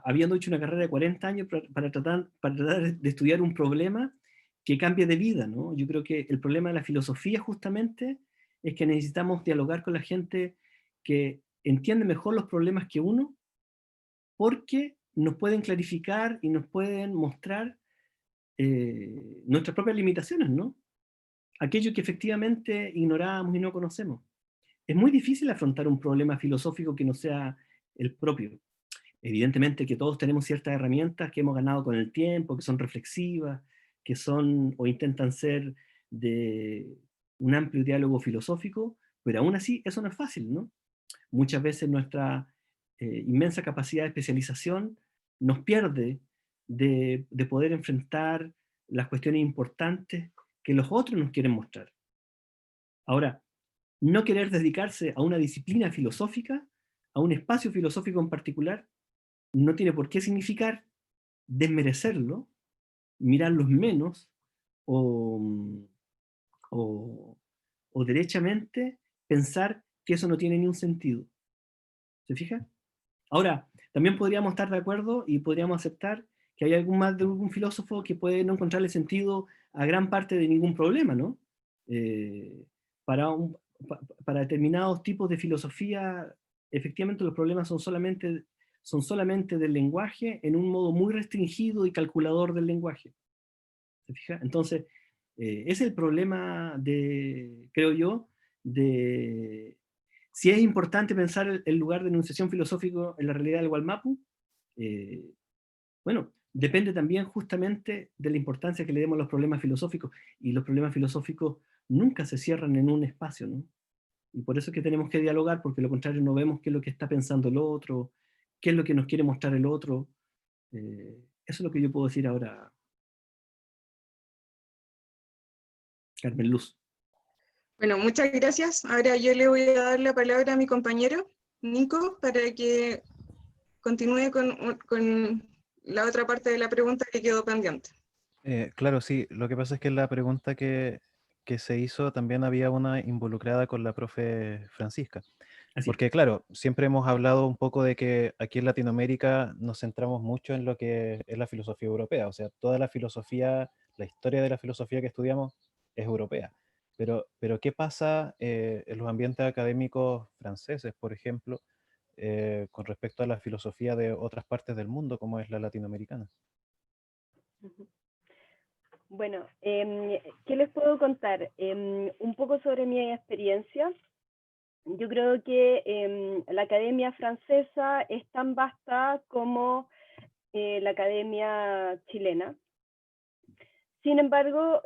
habiendo hecho una carrera de 40 años para tratar de estudiar un problema que cambie de vida, ¿no? Yo creo que el problema de la filosofía justamente es que necesitamos dialogar con la gente que entiende mejor los problemas que uno, porque nos pueden clarificar y nos pueden mostrar nuestras propias limitaciones, ¿no? Aquello que efectivamente ignoramos y no conocemos. Es muy difícil afrontar un problema filosófico que no sea el propio. Evidentemente que todos tenemos ciertas herramientas que hemos ganado con el tiempo, que son reflexivas, que son o intentan ser de un amplio diálogo filosófico, pero aún así eso no es fácil, ¿no? Muchas veces nuestra inmensa capacidad de especialización nos pierde de poder enfrentar las cuestiones importantes que los otros nos quieren mostrar. Ahora, no querer dedicarse a una disciplina filosófica, a un espacio filosófico en particular, no tiene por qué significar desmerecerlo, mirarlos menos o, o, o derechamente pensar que eso no tiene ni un sentido. ¿Se fija? Ahora, también podríamos estar de acuerdo y podríamos aceptar que hay de algún filósofo que puede no encontrarle sentido a gran parte de ningún problema, ¿no? Eh, para, para determinados tipos de filosofía, efectivamente los problemas son solamente del lenguaje en un modo muy restringido y calculador del lenguaje. ¿Se fija? Entonces, es el problema creo yo, de si es importante pensar el lugar de enunciación filosófico en la realidad del Wallmapu. Bueno, depende también justamente de la importancia que le demos a los problemas filosóficos, y los problemas filosóficos nunca se cierran en un espacio, ¿no? Y por eso es que tenemos que dialogar, porque lo contrario no vemos qué es lo que está pensando el otro, qué es lo que nos quiere mostrar el otro. Eso es lo que yo puedo decir ahora, Carmen Luz. Bueno, muchas gracias. Ahora yo le voy a dar la palabra a mi compañero, Nico, para que continúe con la otra parte de la pregunta que quedó pendiente. Claro, sí. Lo que pasa es que en la pregunta que se hizo también había una involucrada con la profe Francisca. Así es. Porque claro, siempre hemos hablado un poco de que aquí en Latinoamérica nos centramos mucho en lo que es la filosofía europea. O sea, toda la filosofía, la historia de la filosofía que estudiamos es europea. Pero ¿qué pasa en los ambientes académicos franceses, por ejemplo, con respecto a la filosofía de otras partes del mundo, como es la latinoamericana? Bueno, ¿qué les puedo contar? Un poco sobre mi experiencia. Yo creo que la academia francesa es tan vasta como la academia chilena. Sin embargo,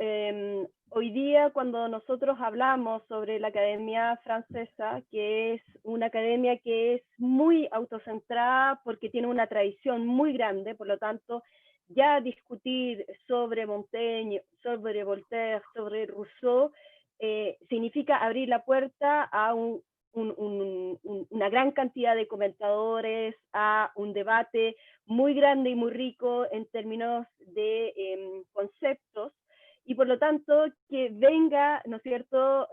hoy día cuando nosotros hablamos sobre la academia francesa, que es una academia que es muy autocentrada porque tiene una tradición muy grande, por lo tanto, ya discutir sobre Montaigne, sobre Voltaire, sobre Rousseau, significa abrir la puerta a una gran cantidad de comentadores, a un debate muy grande y muy rico en términos de conceptos, y por lo tanto que venga, ¿no es cierto?,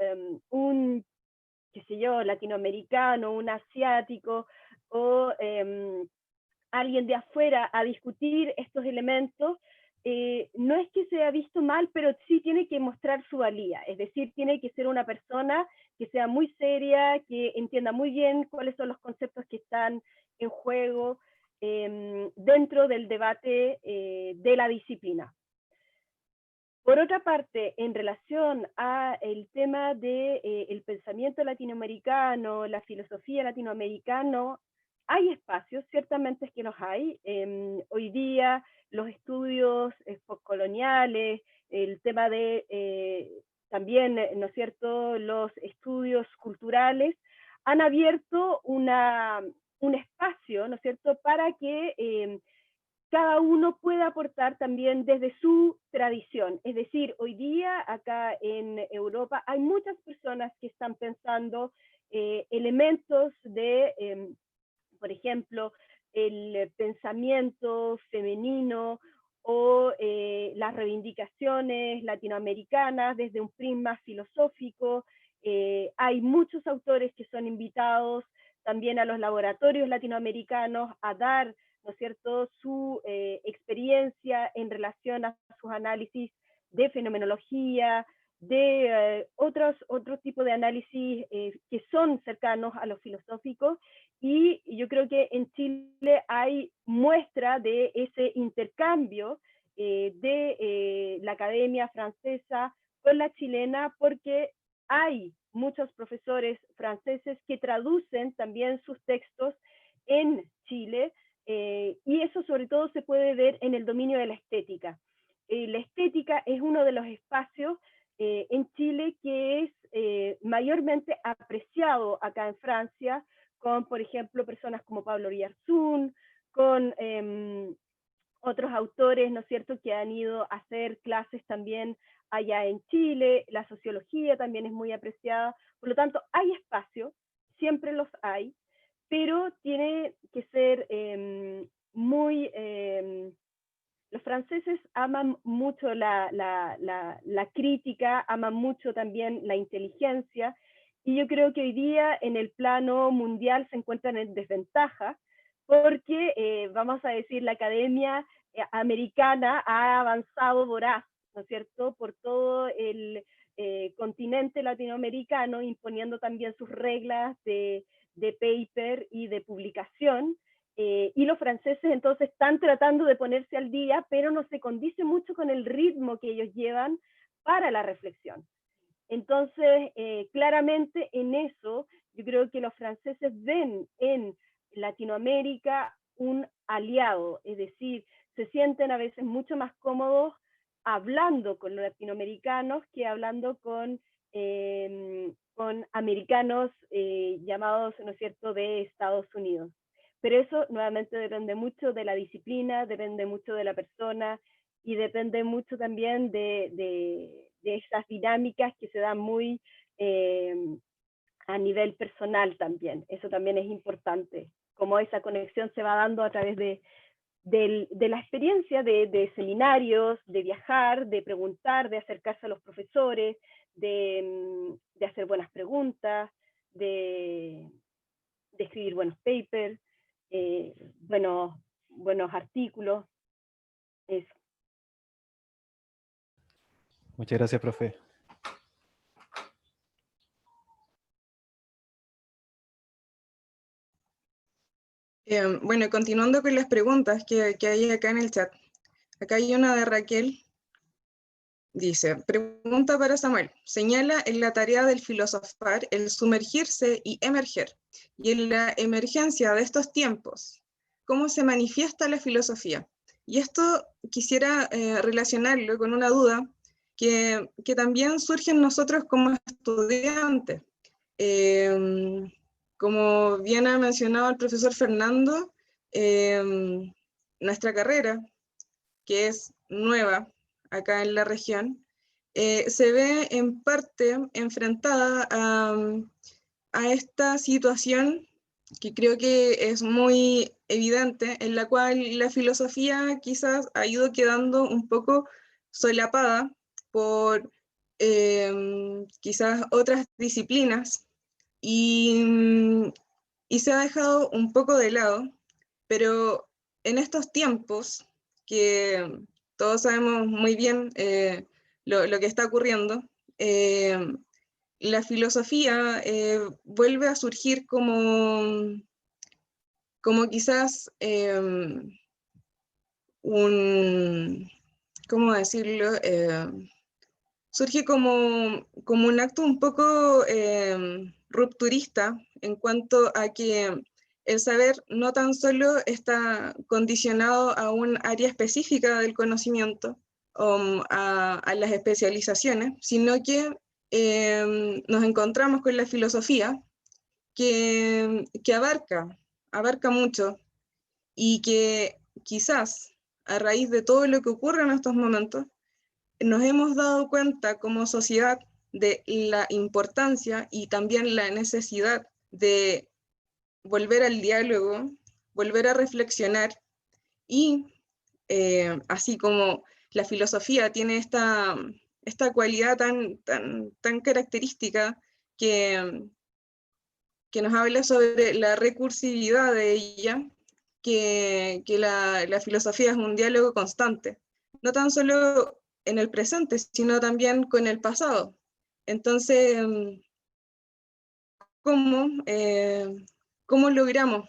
un, qué sé yo, latinoamericano, un asiático o alguien de afuera a discutir estos elementos, no es que sea visto mal, pero sí tiene que mostrar su valía, es decir, tiene que ser una persona que sea muy seria, que entienda muy bien cuáles son los conceptos que están en juego dentro del debate de la disciplina. Por otra parte, en relación al tema del pensamiento latinoamericano, la filosofía latinoamericana, hay espacios, ciertamente es que los hay. Hoy día los estudios postcoloniales, el tema de también, ¿no es cierto?, los estudios culturales, han abierto un espacio, ¿no es cierto?, para que cada uno puede aportar también desde su tradición. Es decir, hoy día acá en Europa hay muchas personas que están pensando elementos de, por ejemplo, el pensamiento femenino o las reivindicaciones latinoamericanas desde un prisma filosófico. Hay muchos autores que son invitados también a los laboratorios latinoamericanos a dar, ¿no es cierto?, su experiencia en relación a sus análisis de fenomenología, de otros tipos de análisis que son cercanos a los filosóficos, y yo creo que en Chile hay muestra de ese intercambio de la academia francesa con la chilena, porque hay muchos profesores franceses que traducen también sus textos en Chile, y eso sobre todo se puede ver en el dominio de la estética. La estética es uno de los espacios en Chile que es mayormente apreciado acá en Francia, con, por ejemplo, personas como Pablo Oyarzún, con otros autores, ¿no es cierto?, que han ido a hacer clases también allá en Chile. La sociología también es muy apreciada. Por lo tanto, hay espacio, siempre los hay, pero tiene que ser muy... los franceses aman mucho la crítica, aman mucho también la inteligencia, y yo creo que hoy día en el plano mundial se encuentran en desventaja, porque, vamos a decir, la academia americana ha avanzado voraz, ¿no es cierto?, por todo el continente latinoamericano, imponiendo también sus reglas de paper y de publicación, y los franceses entonces están tratando de ponerse al día, pero no se condice mucho con el ritmo que ellos llevan para la reflexión. Entonces, claramente en eso, yo creo que los franceses ven en Latinoamérica un aliado, es decir, se sienten a veces mucho más cómodos hablando con los latinoamericanos que hablando con americanos llamados, ¿no es cierto?, de Estados Unidos. Pero eso nuevamente depende mucho de la disciplina, depende mucho de la persona y depende mucho también de esas dinámicas que se dan muy a nivel personal también. Eso también es importante, cómo esa conexión se va dando a través de la experiencia de seminarios, de viajar, de preguntar, de acercarse a los profesores, de hacer buenas preguntas, de escribir buenos papers, buenos artículos. Eso. Muchas gracias, profe. Bueno, continuando con las preguntas que hay acá en el chat. Acá hay una de Raquel. Dice, pregunta para Samuel. Señala en la tarea del filosofar el sumergirse y emerger. Y en la emergencia de estos tiempos, ¿cómo se manifiesta la filosofía? Y esto quisiera relacionarlo con una duda que también surge en nosotros como estudiantes. Como bien ha mencionado el profesor Fernando, nuestra carrera, que es nueva acá en la región, se ve en parte enfrentada a esta situación que creo que es muy evidente, en la cual la filosofía quizás ha ido quedando un poco solapada por quizás otras disciplinas, y se ha dejado un poco de lado, pero en estos tiempos que todos sabemos muy bien lo que está ocurriendo, la filosofía vuelve a surgir como quizás ¿cómo decirlo? Surge como un acto un poco rupturista en cuanto a que el saber no tan solo está condicionado a un área específica del conocimiento o a las especializaciones, sino que nos encontramos con la filosofía que abarca mucho y que quizás a raíz de todo lo que ocurre en estos momentos, nos hemos dado cuenta como sociedad de la importancia y también la necesidad de volver al diálogo, volver a reflexionar y así como la filosofía tiene esta cualidad tan característica que nos habla sobre la recursividad de ella, que la filosofía es un diálogo constante, no tan solo en el presente, sino también con el pasado. Entonces, ¿cómo logramos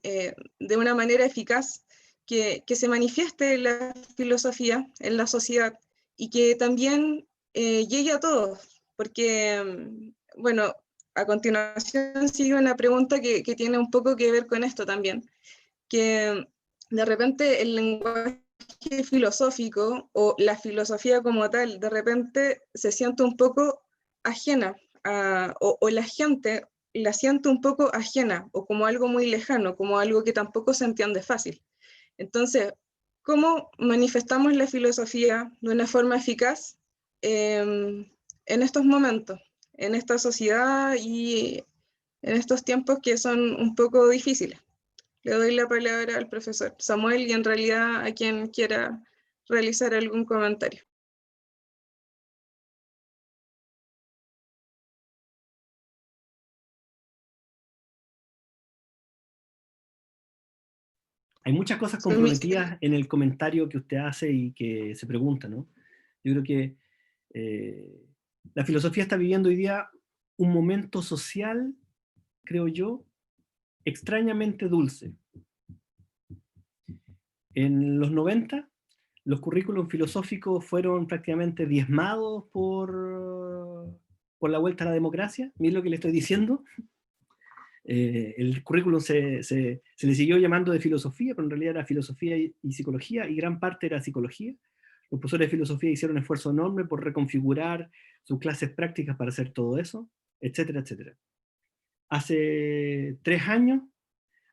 de una manera eficaz que se manifieste la filosofía en la sociedad y que también llegue a todos? Porque, bueno, a continuación sigue una pregunta que tiene un poco que ver con esto también, que de repente el lenguaje filosófico o la filosofía como tal, de repente se siente un poco ajena o la gente la siente un poco ajena o como algo muy lejano, como algo que tampoco se entiende fácil. Entonces, ¿cómo manifestamos la filosofía de una forma eficaz en estos momentos, en esta sociedad y en estos tiempos que son un poco difíciles? Le doy la palabra al profesor Samuel y en realidad a quien quiera realizar algún comentario. Hay muchas cosas comprometidas en el comentario que usted hace y que se pregunta, ¿no? Yo creo que la filosofía está viviendo hoy día un momento social, creo yo, extrañamente dulce. En los 90, los currículos filosóficos fueron prácticamente diezmados por la vuelta a la democracia. Miren lo que le estoy diciendo. El currículum se le siguió llamando de filosofía, pero en realidad era filosofía y psicología, y gran parte era psicología. Los profesores de filosofía hicieron un esfuerzo enorme por reconfigurar sus clases prácticas para hacer todo eso, etcétera, etcétera. Hace 3 años,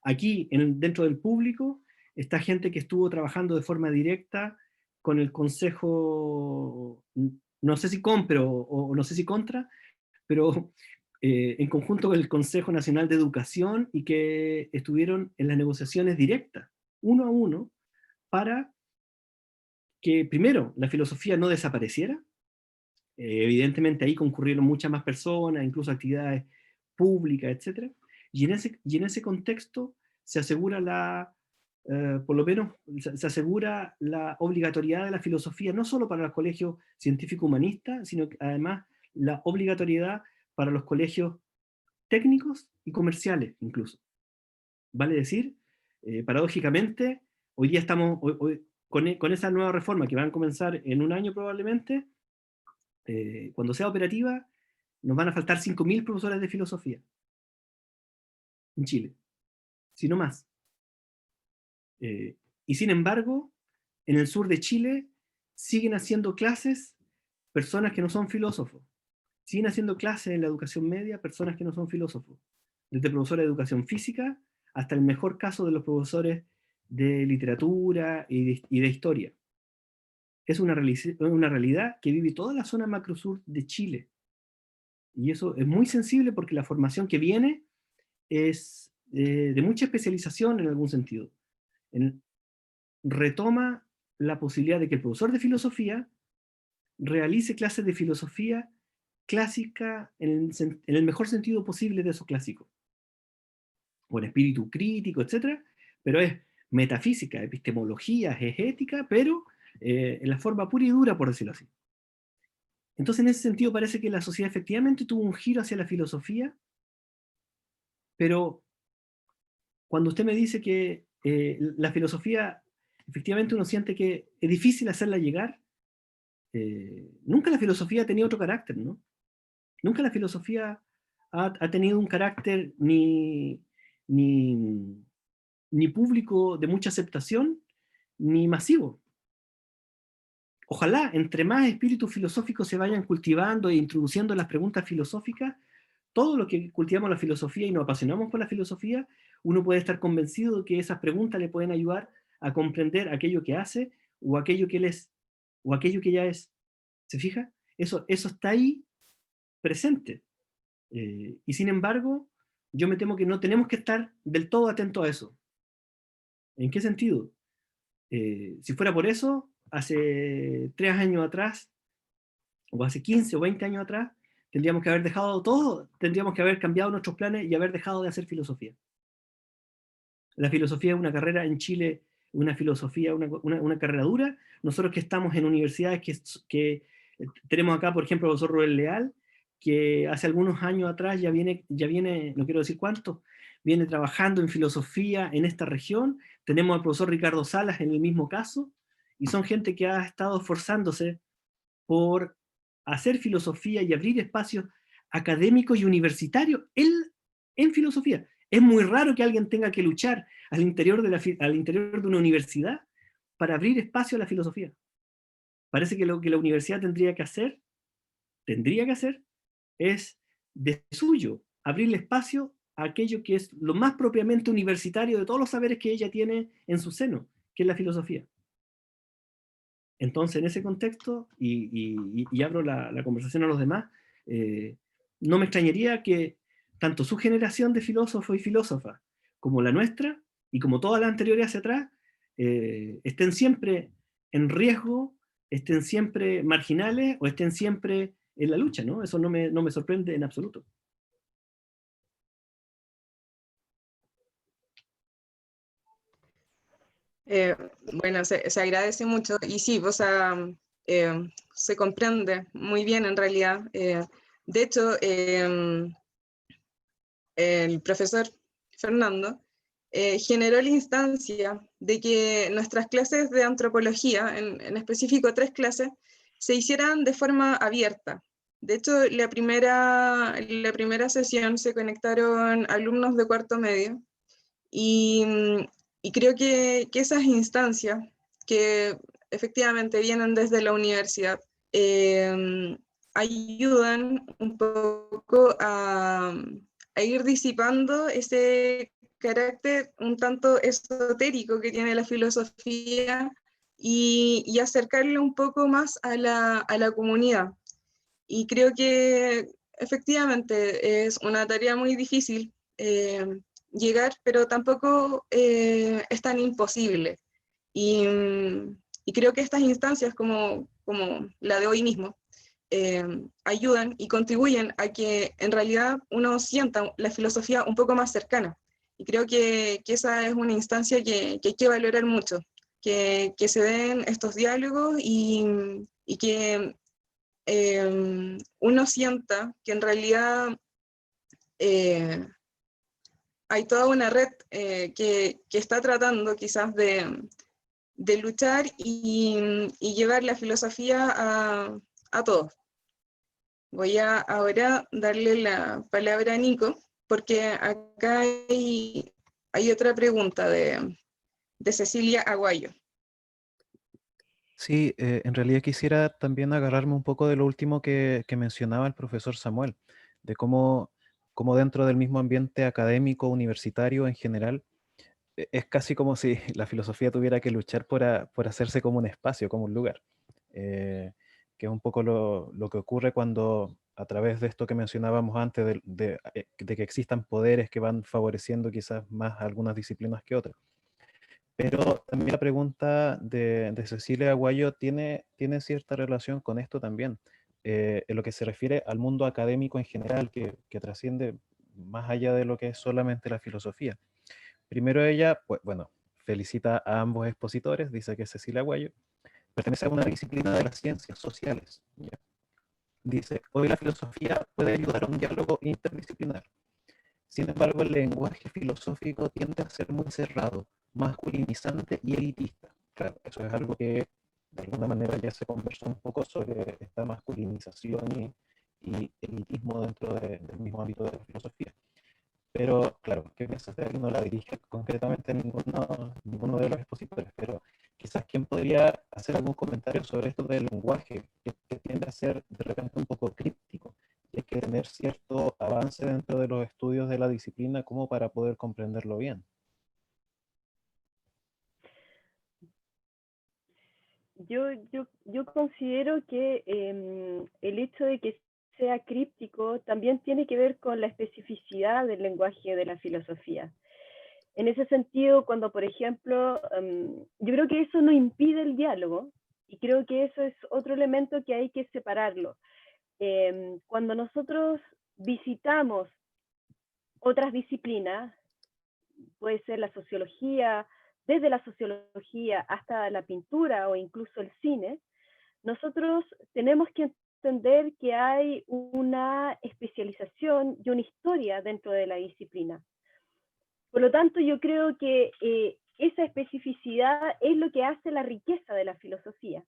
aquí dentro del público, está gente que estuvo trabajando de forma directa con el Consejo, no sé si con, o no sé si contra, pero en conjunto con el Consejo Nacional de Educación y que estuvieron en las negociaciones directas, uno a uno, para que primero la filosofía no desapareciera. Evidentemente ahí concurrieron muchas más personas, incluso actividades públicas, etc. Y en ese contexto se asegura por lo menos se asegura la obligatoriedad de la filosofía, no solo para los colegios científico-humanistas, sino que además la obligatoriedad para los colegios técnicos y comerciales incluso. Vale decir, paradójicamente, hoy día estamos, con esa nueva reforma que van a comenzar en un año probablemente, cuando sea operativa, nos van a faltar 5.000 profesores de filosofía en Chile, si no más. Y sin embargo, en el sur de Chile siguen haciendo clases personas que no son filósofos. Siguen haciendo clases en la educación media personas que no son filósofos. Desde profesores de educación física hasta el mejor caso de los profesores de literatura y de historia. Es una realidad que vive toda la zona macrosur de Chile. Y eso es muy sensible porque la formación que viene es de mucha especialización en algún sentido. Retoma la posibilidad de que el profesor de filosofía realice clases de filosofía clásica en el mejor sentido posible de esos clásicos. Con espíritu crítico, etc. Pero es metafísica, epistemología, es ética, pero en la forma pura y dura, por decirlo así. Entonces, en ese sentido, parece que la sociedad efectivamente tuvo un giro hacia la filosofía, pero cuando usted me dice que la filosofía, efectivamente uno siente que es difícil hacerla llegar, nunca la filosofía ha tenido otro carácter, ¿no? Nunca la filosofía ha tenido un carácter ni público de mucha aceptación, ni masivo. Ojalá, entre más espíritus filosóficos se vayan cultivando e introduciendo las preguntas filosóficas, todo lo que cultivamos la filosofía y nos apasionamos por la filosofía, uno puede estar convencido de que esas preguntas le pueden ayudar a comprender aquello que hace o aquello que él es o aquello que ya es. ¿Se fija? Eso está ahí presente. Y sin embargo, yo me temo que no tenemos que estar del todo atentos a eso. ¿En qué sentido? Si fuera por eso, hace 3 años atrás, o hace 15 o 20 años atrás, tendríamos que haber dejado todo, tendríamos que haber cambiado nuestros planes y haber dejado de hacer filosofía. La filosofía es una carrera en Chile, una filosofía, una carrera dura. Nosotros que estamos en universidades que tenemos acá, por ejemplo, el profesor Rubén Leal, que hace algunos años atrás ya viene, no quiero decir cuánto, viene trabajando en filosofía en esta región. Tenemos al profesor Ricardo Salas en el mismo caso, y son gente que ha estado esforzándose por hacer filosofía y abrir espacios académicos y universitarios en filosofía. Es muy raro que alguien tenga que luchar al interior de una universidad para abrir espacio a la filosofía. Parece que lo que la universidad tendría que hacer es de suyo abrirle espacio a aquello que es lo más propiamente universitario de todos los saberes que ella tiene en su seno, que es la filosofía. Entonces, en ese contexto, y abro la conversación a los demás, no me extrañaría que tanto su generación de filósofos y filósofas como la nuestra, y como todas las anteriores hacia atrás, estén siempre en riesgo, estén siempre marginales o estén siempre en la lucha, ¿no? Eso no me sorprende en absoluto. Bueno, se agradece mucho y sí, o sea, se comprende muy bien en realidad. De hecho, el profesor Fernando generó la instancia de que nuestras clases de antropología, en específico 3 clases, se hicieran de forma abierta. De hecho, la primera sesión se conectaron alumnos de cuarto medio y creo que esas instancias que efectivamente vienen desde la universidad ayudan un poco a ir disipando ese carácter un tanto esotérico que tiene la filosofía y acercarle un poco más a la comunidad. Y creo que efectivamente es una tarea muy difícil llegar, pero tampoco es tan imposible. Y creo que estas instancias como la de hoy mismo ayudan y contribuyen a que en realidad uno sienta la filosofía un poco más cercana. Y creo que esa es una instancia que hay que valorar mucho, que se den estos diálogos y que uno sienta que en realidad hay toda una red que está tratando quizás de luchar y llevar la filosofía a todos. Voy a ahora darle la palabra a Nico, porque acá hay otra pregunta de Cecilia Aguayo. Sí, en realidad quisiera también agarrarme un poco de lo último que mencionaba el profesor Samuel, de cómo dentro del mismo ambiente académico, universitario en general, es casi como si la filosofía tuviera que luchar por hacerse como un espacio, como un lugar. Que es un poco lo que ocurre cuando, a través de esto que mencionábamos antes, de que existan poderes que van favoreciendo quizás más algunas disciplinas que otras. Pero también la pregunta de Cecilia Aguayo tiene cierta relación con esto también, en lo que se refiere al mundo académico en general, que trasciende más allá de lo que es solamente la filosofía. Primero ella, pues bueno, felicita a ambos expositores, dice que Cecilia Aguayo pertenece a una disciplina de las ciencias sociales. ¿Ya? Dice, hoy la filosofía puede ayudar a un diálogo interdisciplinar. Sin embargo, el lenguaje filosófico tiende a ser muy cerrado, masculinizante y elitista. Claro, eso es algo que de alguna manera ya se conversó un poco sobre esta masculinización y elitismo dentro del mismo ámbito de la filosofía. Pero claro, ¿qué piensas de él? No la dirige concretamente a ninguno de los expositores, pero quizás quién podría hacer algún comentario sobre esto del lenguaje, que tiende a ser de repente un poco críptico. Y hay que tener cierto avance dentro de los estudios de la disciplina como para poder comprenderlo bien. Yo considero que el hecho de que sea críptico también tiene que ver con la especificidad del lenguaje de la filosofía. En ese sentido, cuando, por ejemplo, yo creo que eso no impide el diálogo, y creo que eso es otro elemento que hay que separarlo. Cuando nosotros visitamos otras disciplinas, puede ser la sociología, desde la sociología hasta la pintura o incluso el cine, nosotros tenemos que entender que hay una especialización y una historia dentro de la disciplina. Por lo tanto, yo creo que esa especificidad es lo que hace la riqueza de la filosofía.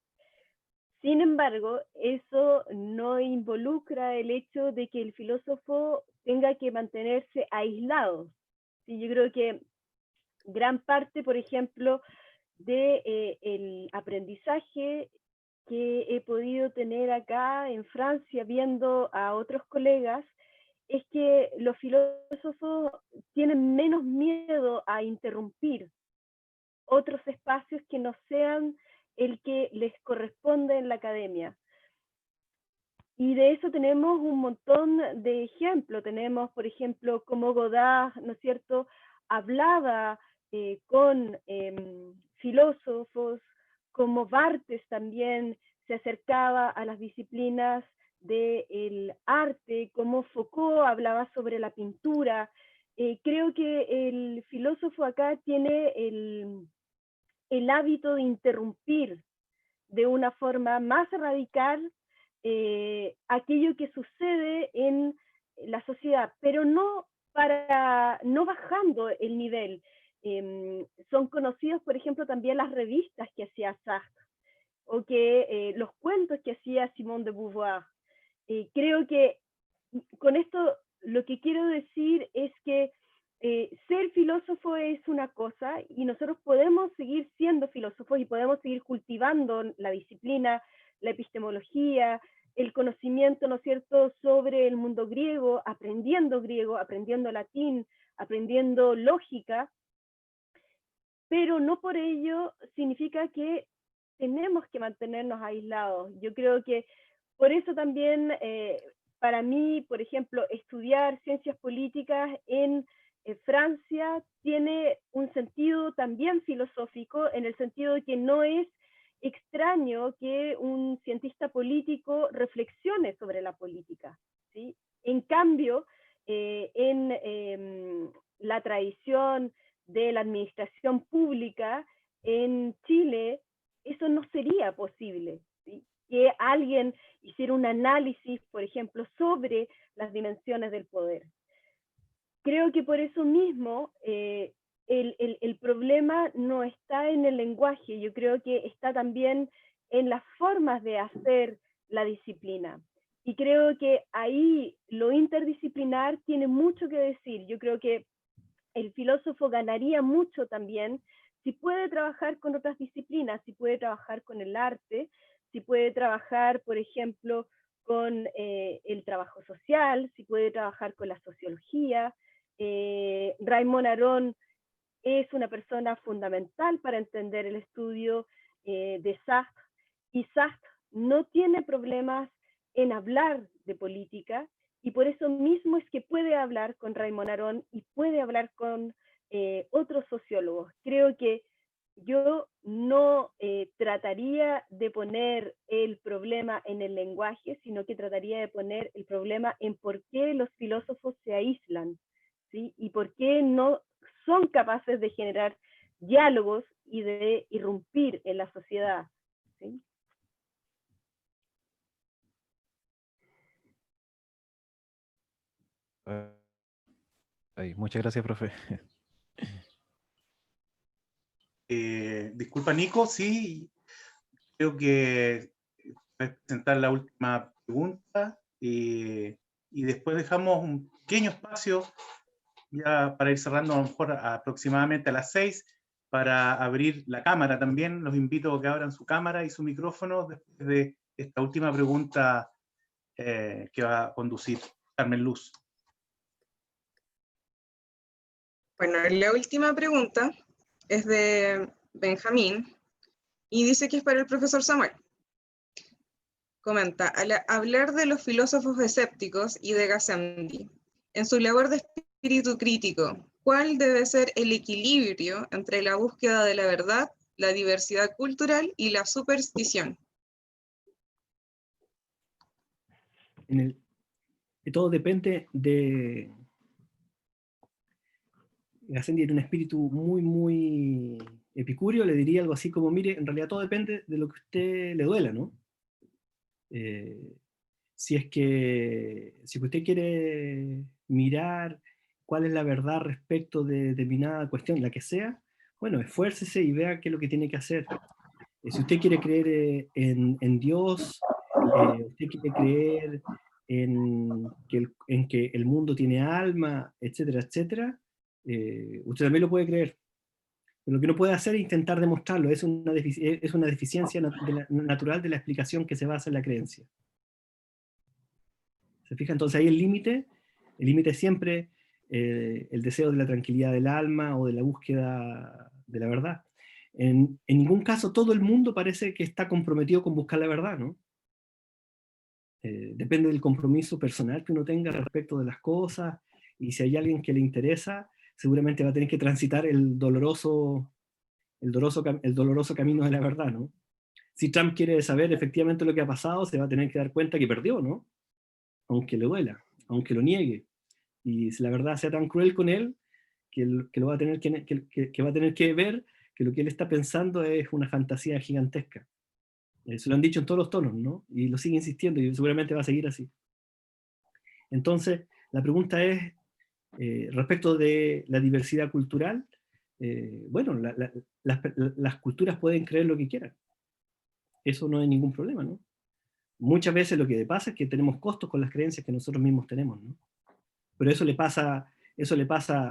Sin embargo, eso no involucra el hecho de que el filósofo tenga que mantenerse aislado. ¿Sí? Yo creo que gran parte, por ejemplo, del aprendizaje que he podido tener acá en Francia viendo a otros colegas es que los filósofos tienen menos miedo a interrumpir otros espacios que no sean el que les corresponde en la academia. Y de eso tenemos un montón de ejemplos. Tenemos, por ejemplo, como Godard, ¿no es cierto?, hablaba con filósofos, como Barthes también se acercaba a las disciplinas del arte, como Foucault hablaba sobre la pintura. Creo que el filósofo acá tiene el hábito de interrumpir de una forma más radical aquello que sucede en la sociedad, pero no bajando el nivel. Son conocidos, por ejemplo, también las revistas que hacía Sartre, o que los cuentos que hacía Simone de Beauvoir. Creo que con esto lo que quiero decir es que ser filósofo es una cosa y nosotros podemos seguir siendo filósofos y podemos seguir cultivando la disciplina, la epistemología, el conocimiento, ¿no es cierto?, sobre el mundo griego, aprendiendo latín, aprendiendo lógica, pero no por ello significa que tenemos que mantenernos aislados. Yo creo que por eso también, para mí, por ejemplo, estudiar ciencias políticas en Francia tiene un sentido también filosófico, en el sentido de que no es extraño que un cientista político reflexione sobre la política, ¿sí? En cambio, en la tradición de la administración pública en Chile, eso no sería posible, ¿sí? Que alguien hiciera un análisis, por ejemplo, sobre las dimensiones del poder. Creo que por eso mismo el problema no está en el lenguaje, yo creo que está también en las formas de hacer la disciplina. Y creo que ahí lo interdisciplinar tiene mucho que decir. Yo creo que el filósofo ganaría mucho también si puede trabajar con otras disciplinas, si puede trabajar con el arte, si puede trabajar, por ejemplo, con el trabajo social, si puede trabajar con la sociología. Raymond Aron es una persona fundamental para entender el estudio de Sartre, y Sartre no tiene problemas en hablar de política, y por eso mismo es que puede hablar con Raymond Aron y puede hablar con otros sociólogos. Creo que yo no trataría de poner el problema en el lenguaje, sino que trataría de poner el problema en por qué los filósofos se aíslan, ¿sí? Y por qué no son capaces de generar diálogos y de irrumpir en la sociedad, ¿sí? Muchas gracias, profe. Disculpa, Nico, sí, creo que puedes presentar la última pregunta y después dejamos un pequeño espacio ya para ir cerrando, a lo mejor aproximadamente a las 6, para abrir la cámara también. Los invito a que abran su cámara y su micrófono después de esta última pregunta que va a conducir Carmen Luz. Bueno, la última pregunta es de Benjamín Y dice que es para el profesor Samuel. Comenta, al hablar de los filósofos escépticos y de Gassendi, en su labor de espíritu crítico, ¿cuál debe ser el equilibrio entre la búsqueda de la verdad, la diversidad cultural y la superstición? Todo depende de... Gassendi era un espíritu muy epicúreo, le diría algo así como, mire, en realidad todo depende de lo que a usted le duela, ¿no? Si usted quiere mirar cuál es la verdad respecto de determinada cuestión, la que sea, bueno, esfuércese y vea qué es lo que tiene que hacer. Si usted quiere creer en Dios, usted quiere creer en que el mundo tiene alma, etcétera, etcétera, usted también lo puede creer. Pero lo que no puede hacer es intentar demostrarlo, es una deficiencia natural de la explicación que se basa en la creencia. ¿Se fija? Entonces ahí el límite es siempre el deseo de la tranquilidad del alma o de la búsqueda de la verdad. En ningún caso todo el mundo parece que está comprometido con buscar la verdad, ¿no? Depende del compromiso personal que uno tenga respecto de las cosas, y si hay alguien que le interesa, seguramente va a tener que transitar el doloroso camino de la verdad, ¿no? Si Trump quiere saber efectivamente lo que ha pasado, se va a tener que dar cuenta que perdió, ¿no? Aunque le duela, aunque lo niegue. Y si la verdad sea tan cruel con él, que lo va a tener que va a tener que ver que lo que él está pensando es una fantasía gigantesca. Se lo han dicho en todos los tonos, ¿no? Y lo sigue insistiendo y seguramente va a seguir así. Entonces, la pregunta es, respecto de la diversidad cultural, bueno, las culturas pueden creer lo que quieran. Eso no hay ningún problema, ¿no? Muchas veces lo que pasa es que tenemos costos con las creencias que nosotros mismos tenemos, ¿no? Pero eso le pasa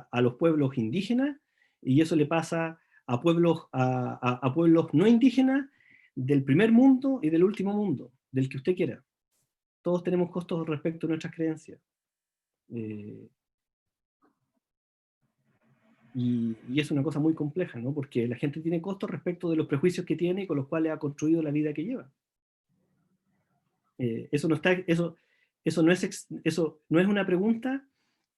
a los pueblos indígenas, y eso le pasa a pueblos no indígenas del primer mundo y del último mundo, del que usted quiera. Todos tenemos costos respecto a nuestras creencias. Y es una cosa muy compleja, ¿no? Porque la gente tiene costos respecto de los prejuicios que tiene y con los cuales ha construido la vida que lleva. Eso no es una pregunta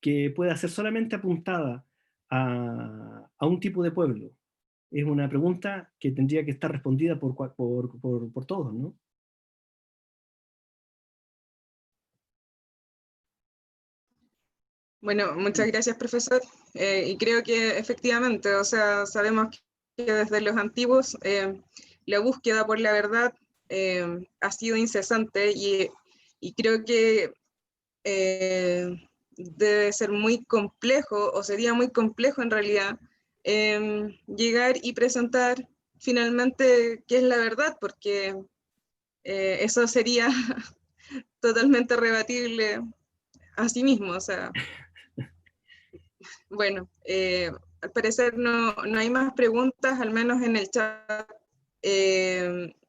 que pueda ser solamente apuntada a un tipo de pueblo. Es una pregunta que tendría que estar respondida por todos, ¿no? Bueno, muchas gracias, profesor. Y creo que efectivamente, o sea, sabemos que desde los antiguos la búsqueda por la verdad ha sido incesante, y creo que debe ser muy complejo, o sería muy complejo en realidad, llegar y presentar finalmente qué es la verdad, porque eso sería totalmente rebatible a sí mismo, o sea. Bueno, al parecer no hay más preguntas, al menos en el chat.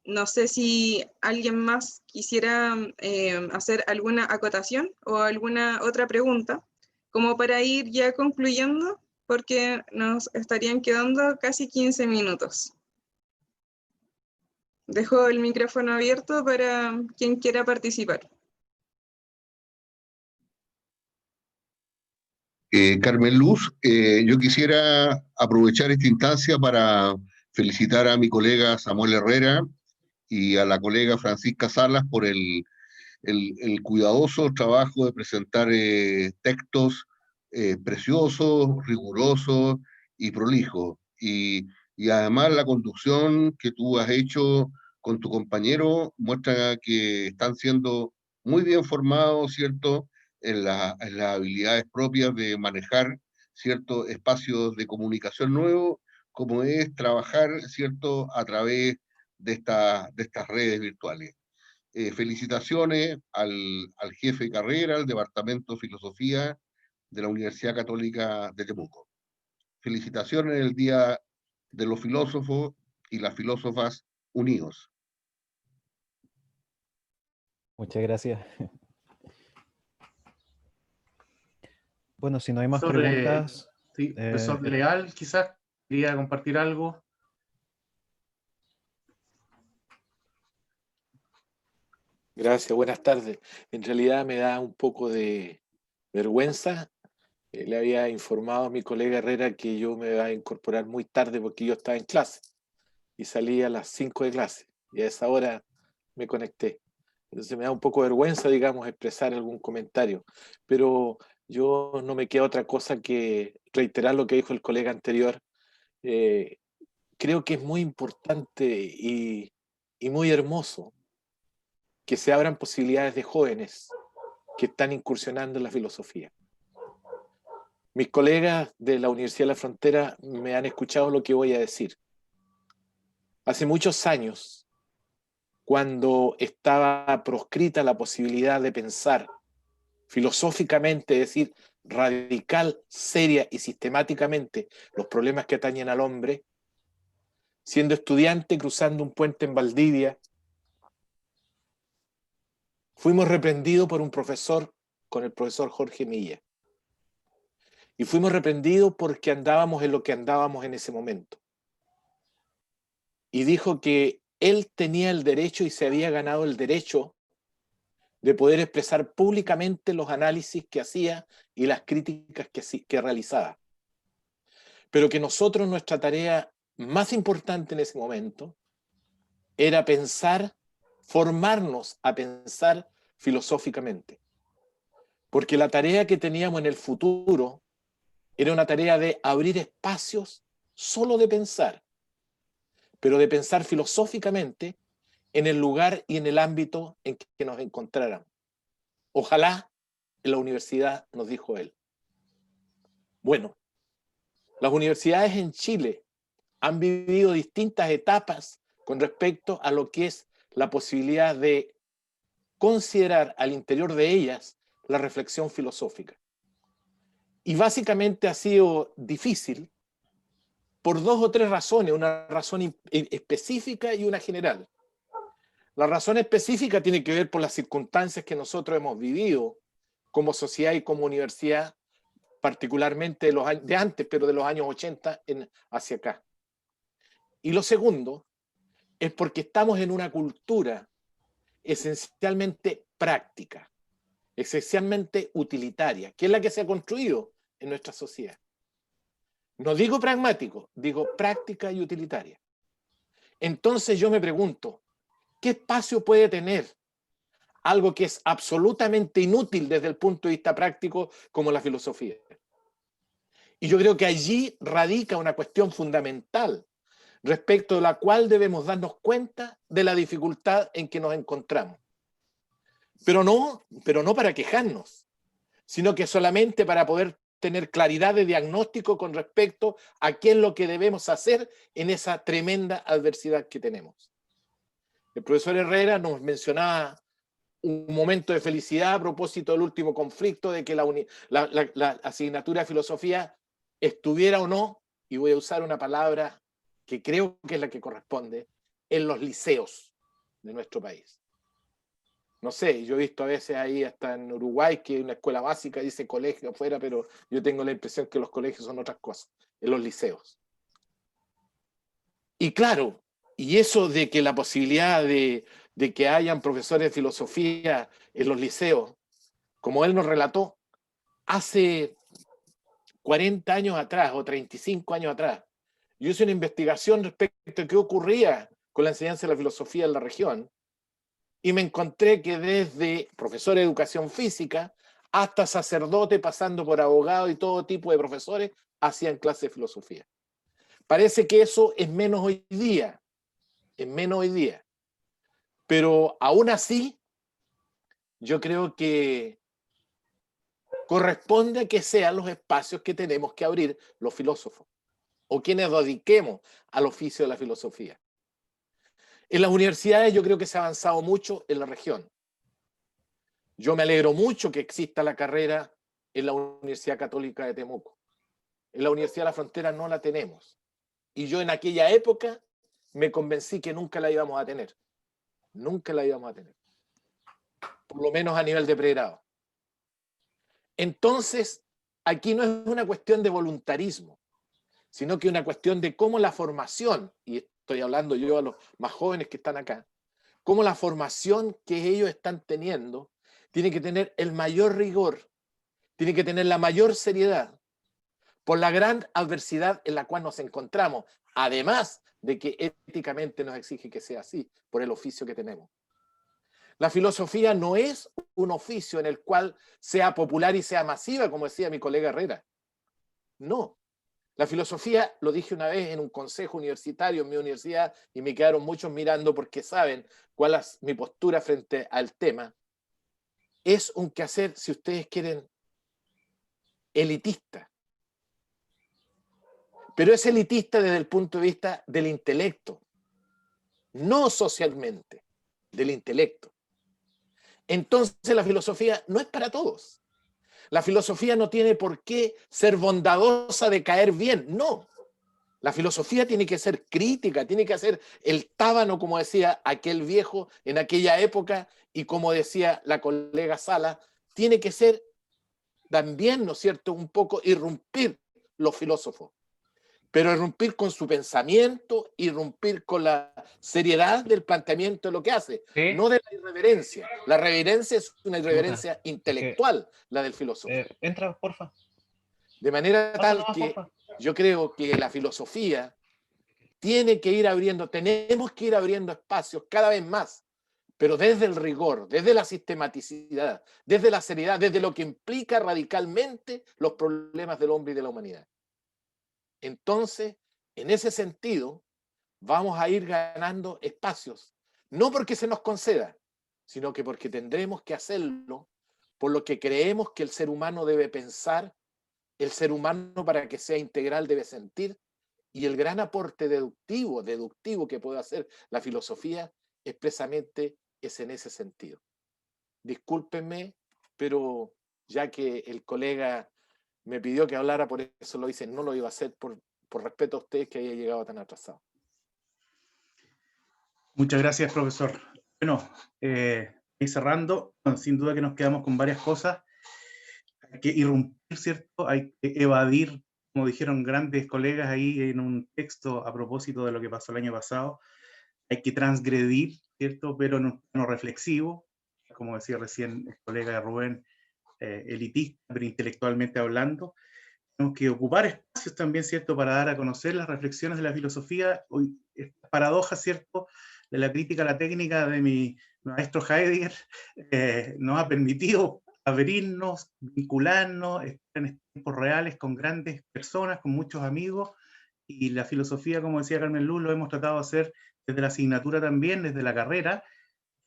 No sé si alguien más quisiera hacer alguna acotación o alguna otra pregunta, como para ir ya concluyendo, porque nos estarían quedando casi 15 minutos. Dejo el micrófono abierto para quien quiera participar. Carmen Luz, yo quisiera aprovechar esta instancia para felicitar a mi colega Samuel Herrera y a la colega Francisca Salas por el cuidadoso trabajo de presentar textos preciosos, rigurosos y prolijos. Y además la conducción que tú has hecho con tu compañero muestra que están siendo muy bien formados, ¿cierto?, en las habilidades propias de manejar ciertos espacios de comunicación nuevos, como es trabajar, ¿cierto?, a través de estas redes virtuales. Felicitaciones al jefe de carrera, al Departamento de Filosofía de la Universidad Católica de Temuco. Felicitaciones en el Día de los Filósofos y las Filósofas Unidos. Muchas gracias. Bueno, si no hay más Profesor, preguntas... sí, profesor Leal, quizás quería compartir algo. Gracias, buenas tardes. En realidad me da un poco de vergüenza. Le había informado a mi colega Herrera que yo me iba a incorporar muy tarde porque yo estaba en clase y salí a las 5 de clase y a esa hora me conecté. Entonces me da un poco de vergüenza, digamos, expresar algún comentario, pero yo no me queda otra cosa que reiterar lo que dijo el colega anterior. Eh, Creo que es muy importante y muy hermoso que se abran posibilidades de jóvenes que están incursionando en la filosofía. Mis colegas de la Universidad de la Frontera me han escuchado lo que voy a decir. Hace muchos años, cuando estaba proscrita la posibilidad de pensar filosóficamente, es decir, radical, seria y sistemáticamente los problemas que atañen al hombre, siendo estudiante cruzando un puente en Valdivia, fuimos reprendidos por un profesor, con el profesor Jorge Milla. Y fuimos reprendidos porque andábamos en lo que andábamos en ese momento. Y dijo que él tenía el derecho y se había ganado el derecho de poder expresar públicamente los análisis que hacía y las críticas que realizaba. Pero que nosotros, nuestra tarea más importante en ese momento era pensar, formarnos a pensar filosóficamente. Porque la tarea que teníamos en el futuro era una tarea de abrir espacios solo de pensar, pero de pensar filosóficamente en el lugar y en el ámbito en que nos encontráramos. Ojalá en la universidad, nos dijo él. Bueno, las universidades en Chile han vivido distintas etapas con respecto a lo que es la posibilidad de considerar al interior de ellas la reflexión filosófica. Y básicamente ha sido difícil por dos o tres razones, una razón específica y una general. La razón específica tiene que ver por las circunstancias que nosotros hemos vivido como sociedad y como universidad, particularmente de antes, pero de los años 80 hacia acá. Y lo segundo es porque estamos en una cultura esencialmente práctica, esencialmente utilitaria, que es la que se ha construido en nuestra sociedad. No digo pragmático, digo práctica y utilitaria. Entonces yo me pregunto, ¿qué espacio puede tener algo que es absolutamente inútil desde el punto de vista práctico como la filosofía? Y yo creo que allí radica una cuestión fundamental respecto de la cual debemos darnos cuenta de la dificultad en que nos encontramos. Pero no para quejarnos, sino que solamente para poder tener claridad de diagnóstico con respecto a qué es lo que debemos hacer en esa tremenda adversidad que tenemos. El profesor Herrera nos mencionaba un momento de felicidad a propósito del último conflicto, de que la asignatura de filosofía estuviera o no, y voy a usar una palabra que creo que es la que corresponde, en los liceos de nuestro país. No sé, yo he visto a veces ahí hasta en Uruguay que una escuela básica dice colegio afuera, pero yo tengo la impresión que los colegios son otras cosas, en los liceos. Y claro, y eso de que la posibilidad de que hayan profesores de filosofía en los liceos, como él nos relató, hace 40 años atrás o 35 años atrás, yo hice una investigación respecto a qué ocurría con la enseñanza de la filosofía en la región, y me encontré que desde profesor de educación física hasta sacerdote, pasando por abogado y todo tipo de profesores, hacían clases de filosofía. Parece que eso es menos hoy día, pero aún así yo creo que corresponde a que sean los espacios que tenemos que abrir los filósofos o quienes dediquemos al oficio de la filosofía. En las universidades yo creo que se ha avanzado mucho en la región. Yo me alegro mucho que exista la carrera en la Universidad Católica de Temuco. En la Universidad de la Frontera no la tenemos. Y yo en aquella época me convencí que nunca la íbamos a tener. Nunca la íbamos a tener. Por lo menos a nivel de pregrado. Entonces, aquí no es una cuestión de voluntarismo, sino que una cuestión de cómo la formación, y estoy hablando yo a los más jóvenes que están acá, cómo la formación que ellos están teniendo tiene que tener el mayor rigor, tiene que tener la mayor seriedad, por la gran adversidad en la cual nos encontramos, además de que éticamente nos exige que sea así, por el oficio que tenemos. La filosofía no es un oficio en el cual sea popular y sea masiva, como decía mi colega Herrera. No. La filosofía, lo dije una vez en un consejo universitario en mi universidad, y me quedaron muchos mirando porque saben cuál es mi postura frente al tema, es un quehacer, si ustedes quieren, elitista. Pero es elitista desde el punto de vista del intelecto, no socialmente, del intelecto. Entonces la filosofía no es para todos. La filosofía no tiene por qué ser bondadosa de caer bien, no. La filosofía tiene que ser crítica, tiene que ser el tábano, como decía aquel viejo en aquella época, y como decía la colega Sala, tiene que ser también, ¿no es cierto?, un poco irrumpir los filósofos, pero irrumpir con su pensamiento, irrumpir con la seriedad del planteamiento de lo que hace, Sí. no de la irreverencia. La reverencia es una irreverencia intelectual, la del filósofo. Entra, porfa. De manera Pasa tal nomás, que porfa. yo creo que la filosofía tiene que ir abriendo, tenemos que ir abriendo espacios cada vez más, pero desde el rigor, desde la sistematicidad, desde la seriedad, desde lo que implica radicalmente los problemas del hombre y de la humanidad. Entonces, en ese sentido, vamos a ir ganando espacios, no porque se nos conceda, sino que porque tendremos que hacerlo por lo que creemos que el ser humano debe pensar, el ser humano para que sea integral debe sentir, y el gran aporte deductivo que puede hacer la filosofía expresamente es en ese sentido. Discúlpenme, pero ya que el colega me pidió que hablara, por eso lo hice, no lo iba a hacer por respeto a ustedes que haya llegado tan atrasado. Muchas gracias, profesor. Bueno, y cerrando, sin duda que nos quedamos con varias cosas. Hay que irrumpir, ¿cierto? Hay que evadir, como dijeron grandes colegas ahí en un texto a propósito de lo que pasó el año pasado. Hay que transgredir, ¿cierto? Pero en un plano reflexivo, como decía recién el colega Rubén, elitista, pero intelectualmente hablando. Tenemos que ocupar espacios también, ¿cierto?, para dar a conocer las reflexiones de la filosofía. Hoy, esta paradoja, ¿cierto?, de la crítica a la técnica de mi maestro Heidegger, nos ha permitido abrirnos, vincularnos, estar en tiempos reales con grandes personas, con muchos amigos, y la filosofía, como decía Carmen Luz, lo hemos tratado de hacer desde la asignatura también, desde la carrera.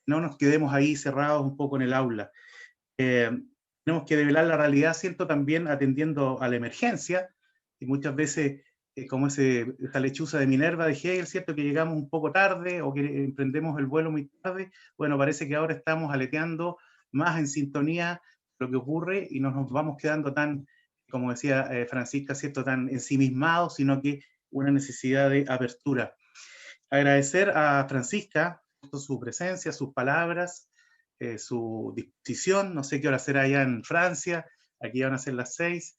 No nos quedemos ahí cerrados un poco en el aula. Tenemos que develar la realidad, ¿cierto?, también atendiendo a la emergencia, y muchas veces, como esa lechuza de Minerva de Hegel, ¿cierto?, que llegamos un poco tarde o que emprendemos el vuelo muy tarde. Bueno, parece que ahora estamos aleteando más en sintonía lo que ocurre y no nos vamos quedando tan, como decía Francisca, ¿cierto?, tan ensimismados, sino que una necesidad de apertura. Agradecer a Francisca por su presencia, sus palabras, su disposición. No sé qué hora será allá en Francia, aquí van a ser las 6.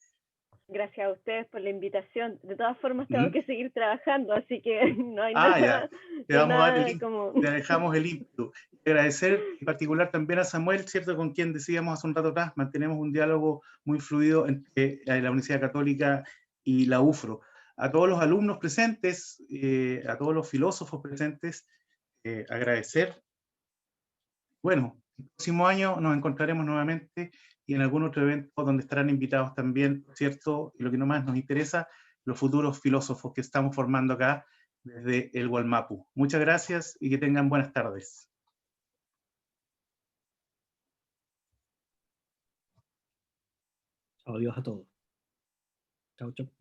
Gracias a ustedes por la invitación. De todas formas tengo que seguir trabajando, así que no hay ya. nada. Te vamos a dar el como... te dejamos el ímpetu. Agradecer en particular también a Samuel, ¿cierto?, con quien decíamos hace un rato atrás, mantenemos un diálogo muy fluido entre la Universidad Católica y la UFRO. A todos los alumnos presentes, a todos los filósofos presentes, agradecer. Bueno, el próximo año nos encontraremos nuevamente y en algún otro evento donde estarán invitados también, ¿cierto? Y lo que no más nos interesa, los futuros filósofos que estamos formando acá desde el Gualmapu. Muchas gracias y que tengan buenas tardes. Adiós a todos. Chao, chao.